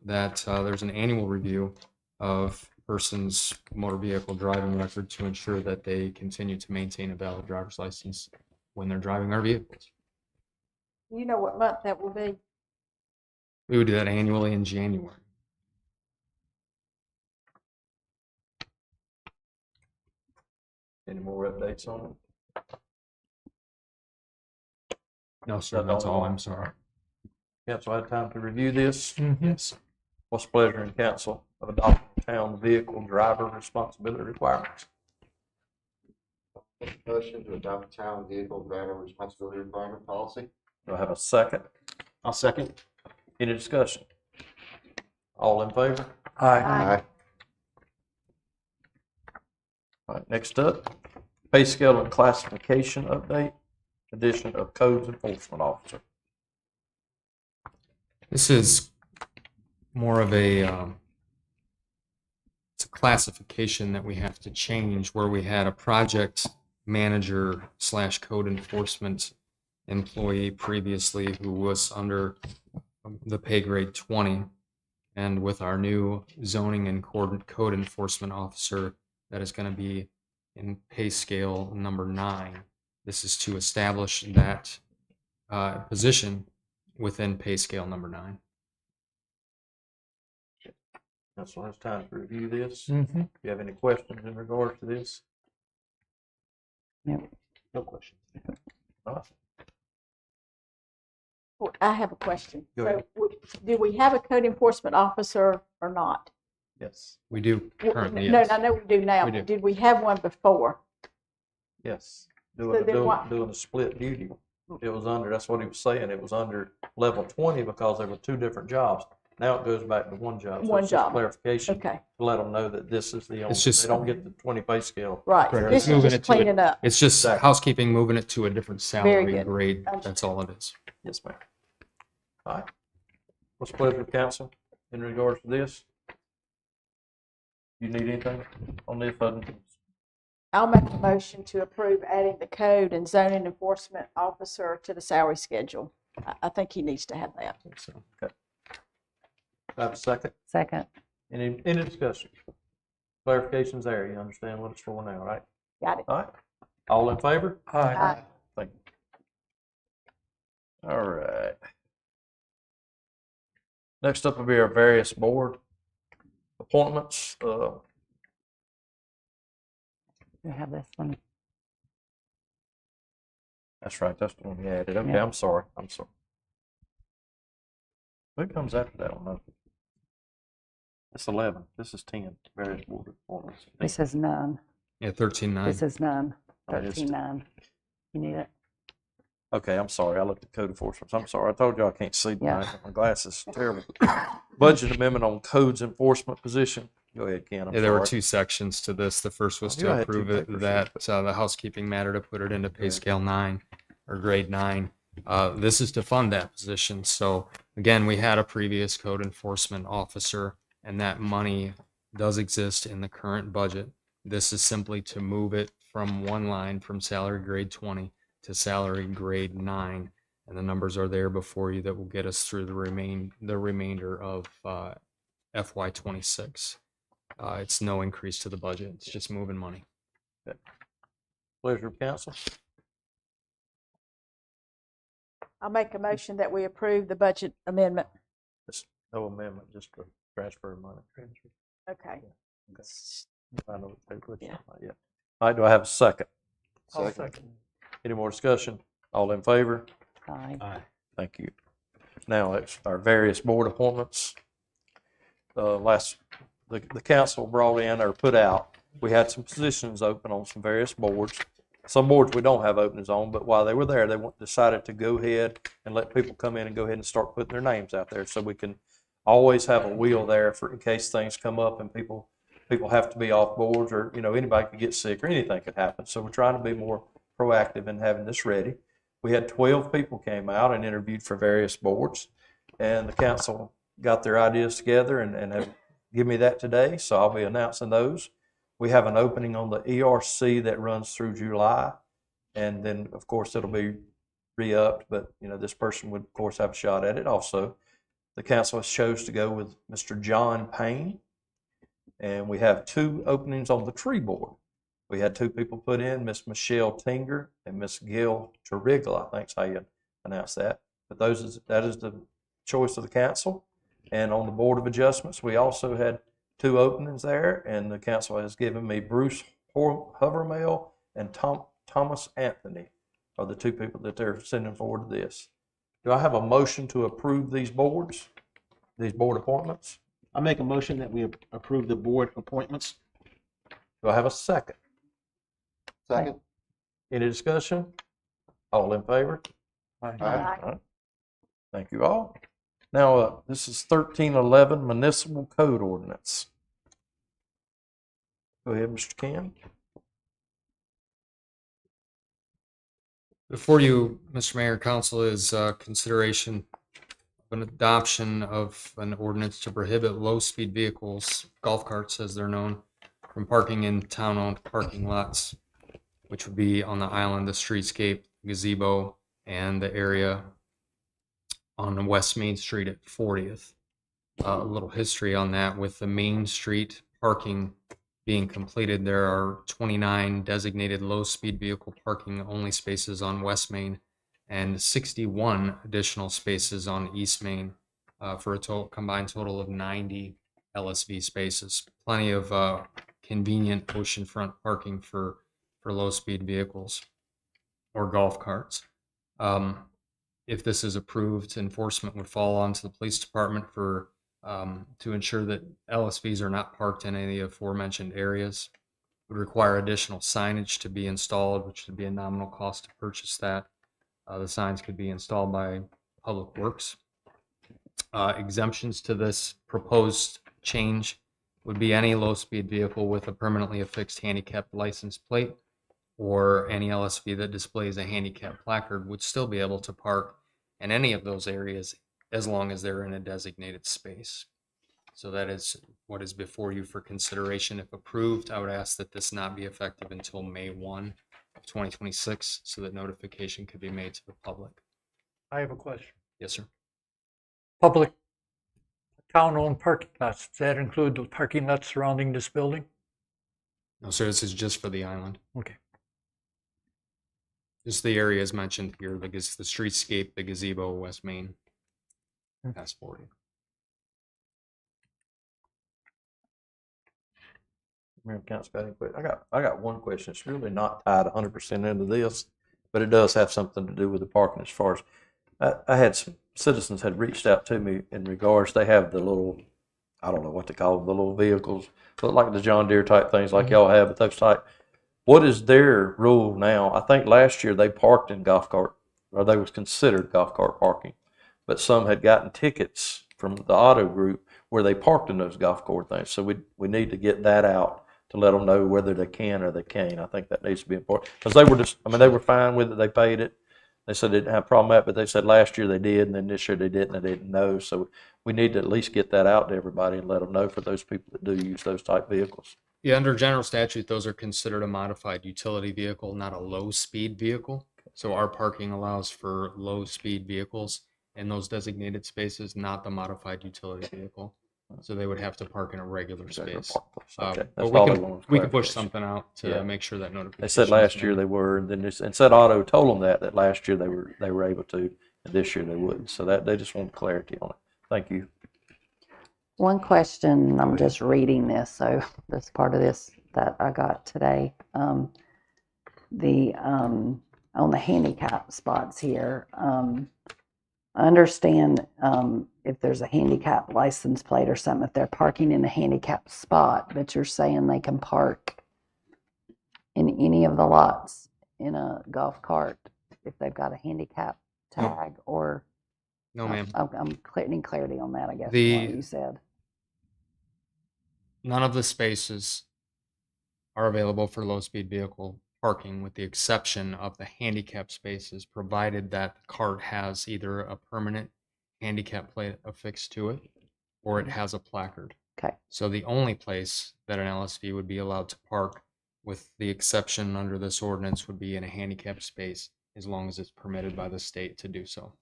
that there's an annual review of person's motor vehicle driving record to ensure that they continue to maintain a valid driver's license when they're driving our vehicles. You know what month that will be? We would do that annually in January. Any more updates on it? No, sir, that's all. I'm sorry. Council had time to review this? Mhm. Yes. What's the pleasure in council of adopting town vehicle driver responsibility requirements? Motion to adopt town vehicle driver responsibility requirement policy. Do I have a second? I'll second. Any discussion? All in favor? Aye. All right, next up, pay scale and classification update, addition of codes enforcement officer. This is more of it's a classification that we have to change, where we had a project manager / code enforcement employee previously who was under the pay grade 20. And with our new zoning and code enforcement officer, that is going to be in pay scale number 9. This is to establish that position within pay scale number 9. Council has time to review this. Mhm. Do you have any questions in regards to this? Yep. No question. All right. Well, I have a question. Go ahead. Do we have a code enforcement officer or not? Yes. We do currently, No, yes. I know we do now. We do. Did we have one before? Yes. So then why- Doing a split duty. It was under, that's what he was saying, it was under level 20 because there were 2 different jobs. Now it goes back to 1 job. So One it's just job. clarification. Okay. To let them know that this is the only, just- they don't get the 20 pay scale. Right. Correct. This is Moving just it to a- cleaning up. It's just Exactly. housekeeping, moving it to a different salary good. grade. That's all it is. Yes, ma'am. All right. What's the pleasure of council in regards to this? You need anything on this? I'll make a motion to approve adding the code and zoning enforcement officer to the salary schedule. I think he needs to have that. So, okay. Have a second? Second. Any discussion? Clarifications there, you understand what it's for now, right? Got it. All right. All in favor? Aye. Thank you. All right. Next up will be our various board appointments. We have this one. That's right, that's the one we added. Okay, Yeah. I'm sorry. Who comes after that one? No. That's 11. This is 10. Various board appointments. This is none. Yeah, 13.9. This is none. That is 13.9. You need it? Okay, I'm sorry. I looked at code enforcement. I'm sorry. I told you I can't see Yeah. tonight. My glasses terrible. Budget amendment on codes enforcement position. Go ahead, Ken. I'm Yeah, there were sorry. 2 sections to this. The first was I knew I to had two approve it papers that the housekeeping matter to put it into pay scale 9 or grade 9. This is to fund that position. So again, we had a previous code enforcement officer, and that money does exist in the current budget. This is simply to move it from one line from salary grade 20 to salary grade 9, and the numbers are there before you that will get us through the remainder of FY26. It's no increase to the budget. It's just moving money. Pleasure of council. I'll make a motion that we approve the budget amendment. No amendment, just to transfer money. Okay. I know what they put something like that. All right, do I have a second? I'll second. Any more discussion? All in favor? Aye. Thank you. Now it's our various board appointments. The council brought in or put out, we had some positions open on some various boards. Some boards we don't have openings on, but while they were there, they decided to go ahead and let people come in and go ahead and start putting their names out there, so we can always have a wheel there for in case things come up and people have to be off boards, or anybody could get sick or anything could happen. So we're trying to be more proactive in having this ready. We had 12 people came out and interviewed for various boards, and the council got their ideas together and have given me that today, so I'll be announcing those. We have an opening on the ERC that runs through July, and then of course it'll be re-upped, but this person would of course have a shot at it also. The council has chose to go with Mr. John Payne, and we have 2 openings on the tree board. We had 2 people put in, Miss Michelle Tinger and Miss Gil Terrigla, I think is how you pronounce that. But that is the choice of the council. And on the Board of Adjustments, we also had 2 openings there, and the council has given me Bruce Hovermail and Thomas Anthony are the 2 people that they're sending forward to this. Do I have a motion to approve these board appointments? I make a motion that we approve the board appointments. Do I have a second? Second. Any discussion? All in favor? Aye. All right. Thank you all. Now, this is 1311 Municipal Code Ordinance. Go ahead, Mr. Ken. Before you, Mr. Mayor, Council, is consideration of an adoption of an ordinance to prohibit low-speed vehicles, golf carts as they're known, from parking in town-owned parking lots, which would be on the island, the streetscape, gazebo, and the area on West Main Street at 40th. A little history on that. With the Main Street parking being completed, there are 29 designated low-speed vehicle parking only spaces on West Main and 61 additional spaces on East Main for a combined total of 90 LSV spaces. Plenty of convenient oceanfront parking for low-speed vehicles or golf carts. If this is approved, enforcement would fall onto the police department for to ensure that LSVs are not parked in any of the aforementioned areas. Would require additional signage to be installed, which would be a nominal cost to purchase that. The signs could be installed by Public Works. Exemptions to this proposed change would be any low-speed vehicle with a permanently affixed handicapped license plate, or any LSV that displays a handicap placard would still be able to park in any of those areas as long as they're in a designated space. So that is what is before you for consideration. If approved, I would ask that this not be effective until May 1 of 2026 so that notification could be made to the public. I have a question. Yes, sir. Public town-owned parking lots, does that include the parking lots surrounding this building? No, sir, this is just for the island. Okay. Just the areas mentioned here, the streetscape, the gazebo, West Main. That's 40. Mayor Council got any questions? I got one question. It's really not tied 100% into this, but it does have something to do with the parking. As far as I had some citizens had reached out to me in regards. They have the little, I don't know what to call them, the little vehicles, look like the John Deere type things like y'all have, but those type. What is their rule now? I think last year they parked in golf cart, or they was considered golf cart parking, but some had gotten tickets from the auto group where they parked in those golf cart things. So we need to get that out to let them know whether they can or they can't. I think that needs to be important because they were just, I mean, they were fine with it. They paid it. They said they didn't have a problem with it, but they said last year they did, and then this year they didn't, and they didn't know. So we need to at least get that out to everybody and let them know for those people that do use those type vehicles. Yeah, under general statute, those are considered a modified utility vehicle, not a low-speed vehicle. So our parking allows for low-speed vehicles in those designated spaces, not the modified utility vehicle. So they would have to park in a regular space. Okay, But that's we all they can, wanted we can push clarification. something out to make sure that notification. They said last year they were, and then and said Auto told them that last year they were able to, and this year they wouldn't. So that they just want clarity on it. Thank you. One question, I'm just reading this, so this part of this that I got today. On the handicap spots here, I understand if there's a handicap license plate or something, if they're parking in a handicap spot, but you're saying they can park in any of the lots in a golf cart if they've got a handicap tag or? No, ma'am. I'm needing clarity on that, I guess, what you said. None of the spaces are available for low-speed vehicle parking with the exception of the handicap spaces, provided that the cart has either a permanent handicap plate affixed to it or it has a placard. Okay. So the only place that an LSV would be allowed to park, with the exception under this ordinance, would be in a handicap space as long as it's permitted by the state to do so.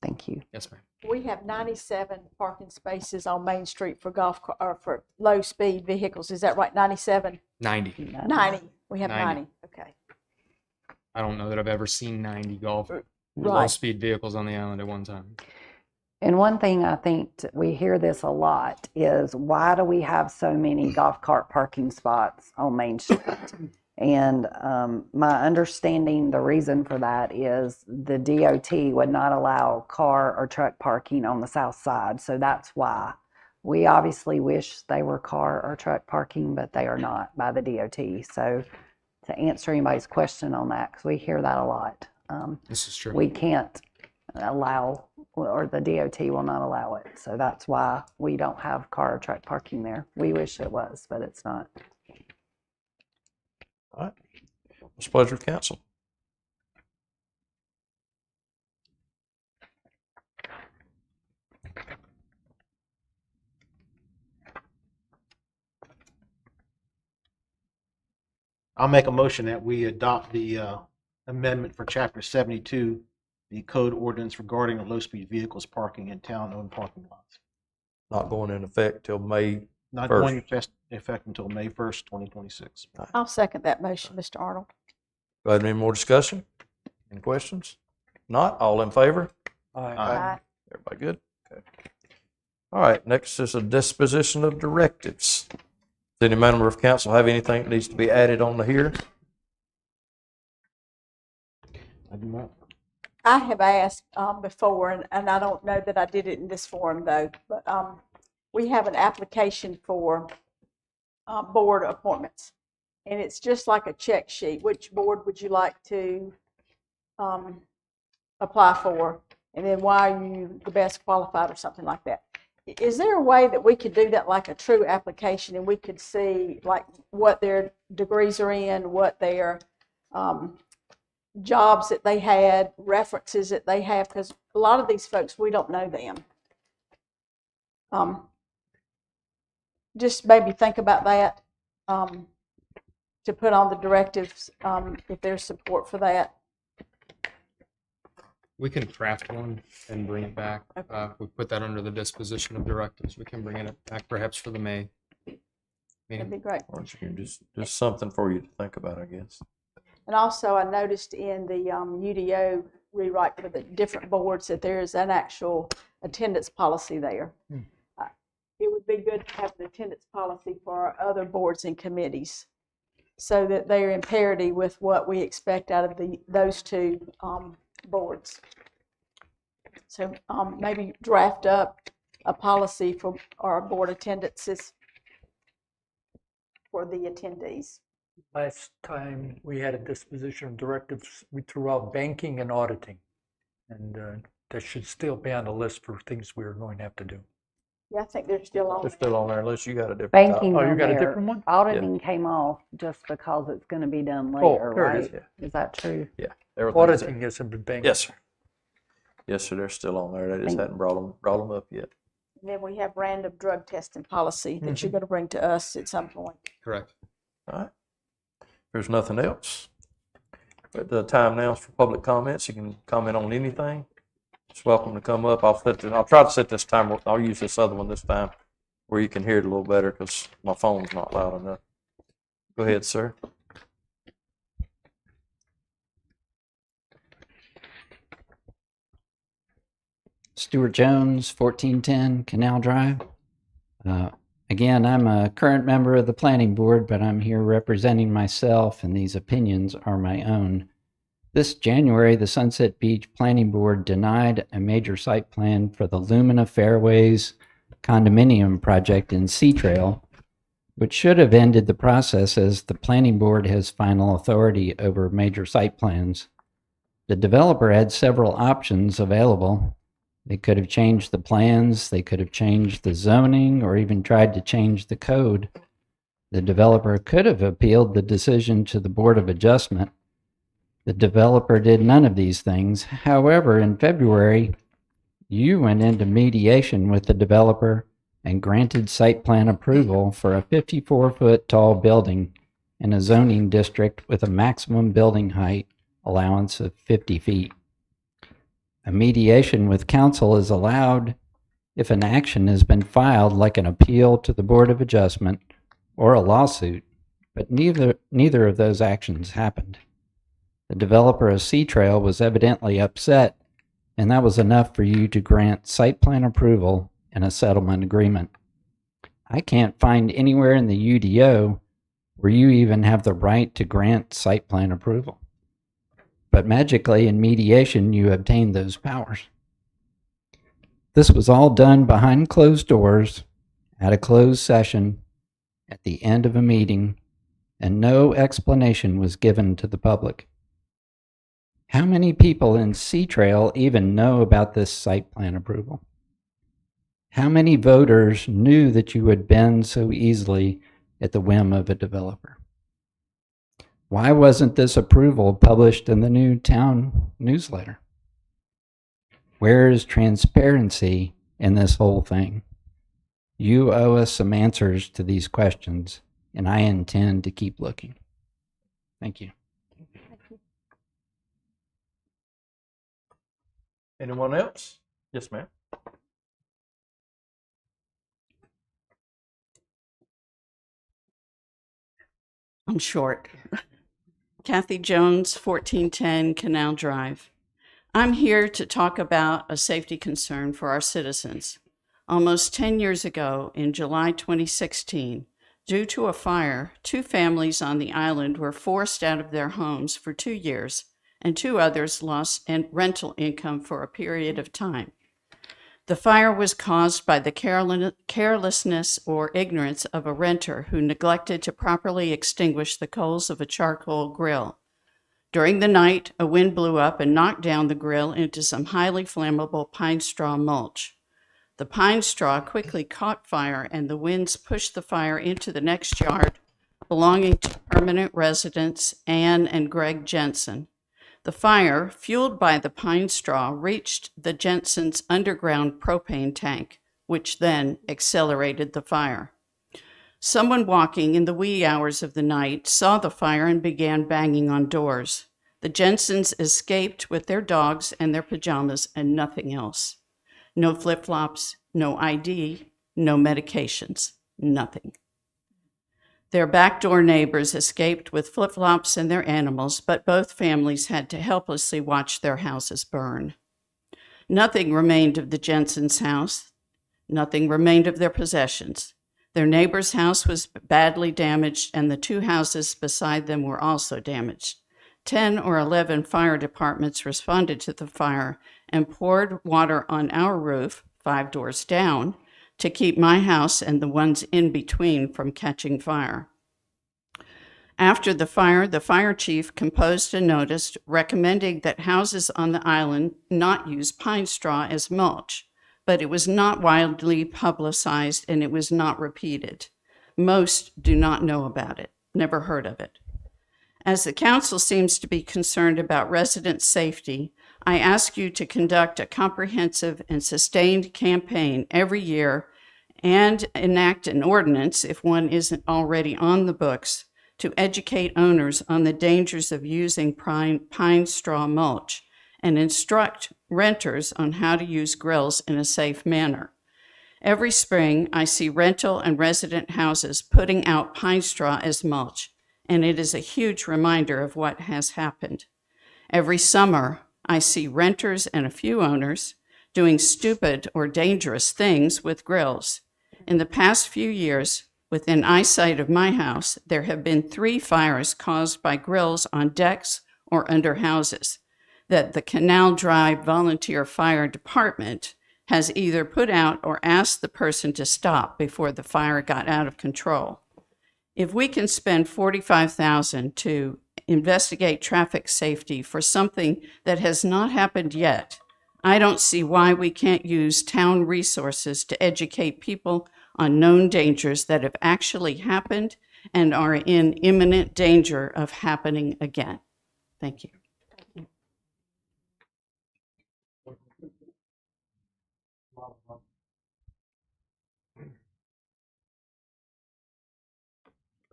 Thank you. Yes, ma'am. We have 97 parking spaces on Main Street for or for low-speed vehicles. Is that right? 97? 90. 90. We have 90. 90. Okay. I don't know that I've ever seen 90 golf Right. low-speed vehicles on the island at one time. And one thing I think we hear this a lot is, why do we have so many golf cart parking spots on Main Street? And my understanding, the reason for that is the DOT would not allow car or truck parking on the south side. So that's why. We obviously wish they were car or truck parking, but they are not by the DOT. So to answer anybody's question on that, because we hear that a lot. This is true. We can't allow, or the DOT will not allow it. So that's why we don't have car or truck parking there. We wish it was, but it's not. All right. It's a pleasure of council. I'll make a motion that we adopt the amendment for Chapter 72, the code ordinance regarding low-speed vehicles parking in town-owned parking lots. Not going in effect till May Not 1st. going into effect until May 1st, 2026. I'll second that motion, Mr. Arnold. Go ahead, any more discussion? Any questions? Not, all in favor? Aye. Everybody good? Okay. All right, next is a disposition of directives. Does any member of council have anything that needs to be added on to here? I do not. I have asked before, and I don't know that I did it in this forum though, but we have an application for board appointments. And it's just like a check sheet. Which board would you like to apply for? And then why are you the best qualified or something like that? Is there a way that we could do that like a true application and we could see like what their degrees are in, what their jobs that they had, references that they have? Because a lot of these folks, we don't know them. Just maybe think about that to put on the directives if there's support for that. We can craft one and bring it back. We put that under the disposition of directives. We can bring it back perhaps for the May That'd be meeting. great. Or just something for you to think about, I guess. And also, I noticed in the UDO rewrite for the different boards that there is an actual attendance policy there. It would be good to have an attendance policy for our other boards and committees so that they're in parity with what we expect out of those two boards. So maybe draft up a policy for our board attendances for the attendees. Last time we had a disposition of directives, we threw out banking and auditing. And that should still be on the list for things we're going to have to do. Yeah, I think they're still on. They're still on there unless you got a different. Banking Oh, you on got a there. different one? Auditing came off just because it's going to be done Oh, later, there it right? is. Is that true? Yeah. everything's there. Auditing isn't been banking. Yes, sir. Yes, sir. They're still on there. They just hadn't brought them up yet. And then we have random drug testing policy that you're going to bring to us at some point. Correct. All right. If there's nothing else, but the time now is for public comments. You can comment on anything. Just welcome to come up. I'll try to set this time. I'll use this other one this time where you can hear it a little better because my phone's not loud enough. Go ahead, sir. Stuart Jones, 1410 Canal Drive. Again, I'm a current member of the planning board, but I'm here representing myself, and these opinions are my own. This January, the Sunset Beach Planning Board denied a major site plan for the Lumina Fairways condominium project in Sea Trail, which should have ended the process as the planning board has final authority over major site plans. The developer had several options available. They could have changed the plans, they could have changed the zoning, or even tried to change the code. The developer could have appealed the decision to the Board of Adjustment. The developer did none of these things. However, in February, you went into mediation with the developer and granted site plan approval for a 54-foot tall building in a zoning district with a maximum building height allowance of 50 feet. A mediation with council is allowed if an action has been filed, like an appeal to the Board of Adjustment or a lawsuit, but neither of those actions happened. The developer of Sea Trail was evidently upset, and that was enough for you to grant site plan approval and a settlement agreement. I can't find anywhere in the UDO where you even have the right to grant site plan approval. But magically, in mediation, you obtained those powers. This was all done behind closed doors, at a closed session, at the end of a meeting, and no explanation was given to the public. How many people in Sea Trail even know about this site plan approval? How many voters knew that you would bend so easily at the whim of a developer? Why wasn't this approval published in the new town newsletter? Where is transparency in this whole thing? You owe us some answers to these questions, and I intend to keep looking. Thank you. Anyone else? Yes, ma'am. I'm short. Kathy Jones, 1410 Canal Drive. I'm here to talk about a safety concern for our citizens. Almost 10 years ago, in July 2016, due to a fire, 2 families on the island were forced out of their homes for 2 years, and 2 others lost rental income for a period of time. The fire was caused by the carelessness or ignorance of a renter who neglected to properly extinguish the coals of a charcoal grill. During the night, a wind blew up and knocked down the grill into some highly flammable pine straw mulch. The pine straw quickly caught fire, and the winds pushed the fire into the next yard belonging to permanent residents Ann and Greg Jensen. The fire, fueled by the pine straw, reached the Jensen's underground propane tank, which then accelerated the fire. Someone walking in the wee hours of the night saw the fire and began banging on doors. The The Jensens escaped with their dogs and their pajamas and nothing else. No flip-flops, no ID, no medications, nothing. Their backdoor neighbors escaped with flip-flops and their animals, but both families had to helplessly watch their houses burn. Nothing remained of the Jensens' house. Nothing remained of their possessions. Their neighbor's house was badly damaged, and the 2 houses beside them were also damaged. 10 or 11 fire departments responded to the fire and poured water on our roof, 5 doors down, to keep my house and the ones in between from catching fire. After the fire chief composed a notice recommending that houses on the island not use pine straw as mulch, but it was not widely publicized and it was not repeated. Most do not know about it, never heard of it. As the council seems to be concerned about resident safety, I ask you to conduct a comprehensive and sustained campaign every year and enact an ordinance, if one isn't already on the books, to educate owners on the dangers of using pine straw mulch and instruct renters on how to use grills in a safe manner. Every spring, I see rental and resident houses putting out pine straw as mulch, and it is a huge reminder of what has happened. Every summer, I see renters and a few owners doing stupid or dangerous things with grills. In the past few years, within eyesight of my house, there have been 3 fires caused by grills on decks or under houses that the Canal Drive Volunteer Fire Department has either put out or asked the person to stop before the fire got out of control. If we can spend $45,000 to investigate traffic safety for something that has not happened yet, I don't see why we can't use town resources to educate people on known dangers that have actually happened and are in imminent danger of happening again. Thank you.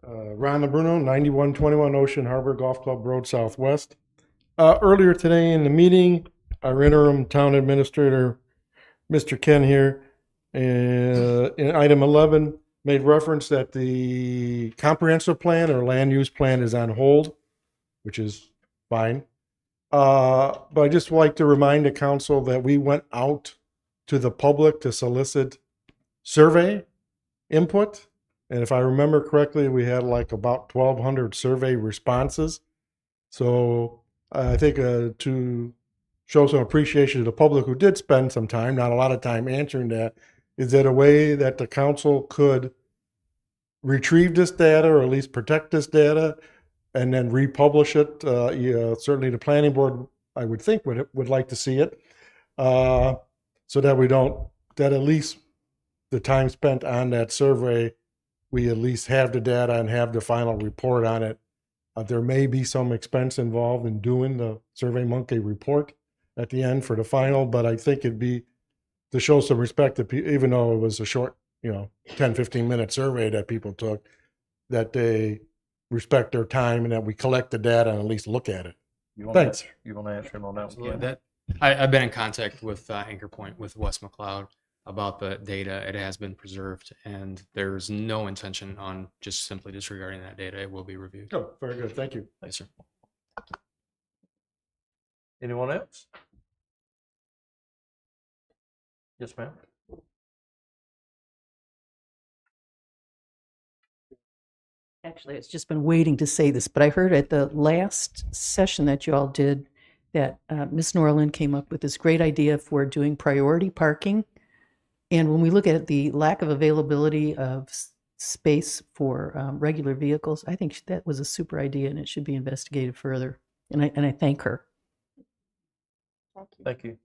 Ron LeBruno, 9121 Ocean Harbor Golf Club Road Southwest. Earlier today in the meeting, our interim town administrator, Mr. Ken here, in item 11, made reference that the comprehensive plan or land use plan is on hold, which is fine. But I just like to remind the council that we went out to the public to solicit survey input. And if I remember correctly, we had like about 1,200 survey responses. So I think to show some appreciation to the public who did spend some time, not a lot of time answering that, is that a way that the council could retrieve this data or at least protect this data and then republish it? Certainly the planning board, I would think, would like to see it, so that we don't, that at least the time spent on that survey, we at least have the data and have the final report on it. There may be some expense involved in doing the SurveyMonkey report at the end for the final, but I think it'd be to show some respect to people, even though it was a short, 10, 15-minute survey that people took, that they respect their time and that we collect the data and at least look at it. Thanks. You want to answer him on that one? Yeah, I've been in contact with Anchor Point, with Wes McLeod, about the data. It has been preserved, and there's no intention on just simply disregarding that data. It will be reviewed. Oh, very good. Thank you. Thanks, sir. Anyone else? Yes, ma'am. Actually, it's just been waiting to say this, but I heard at the last session that you all did that Ms. Norland came up with this great idea for doing priority parking. And when we look at the lack of availability of space for regular vehicles, I think that was a super idea and it should be investigated further. And I thank her. Thank you.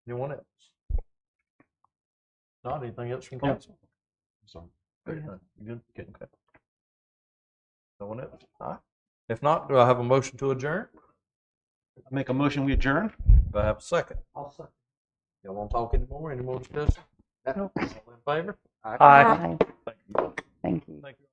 Anyone else? Not anything else from council? Sorry. Very good. You good? Okay. No one else? All right. If not, do I have a motion to adjourn? I make a motion, we adjourn. Do I have a second? I'll second. Y'all want to talk anymore? Any more discussion? No. All in favor? Aye. Thank you. Thank you. Thank you.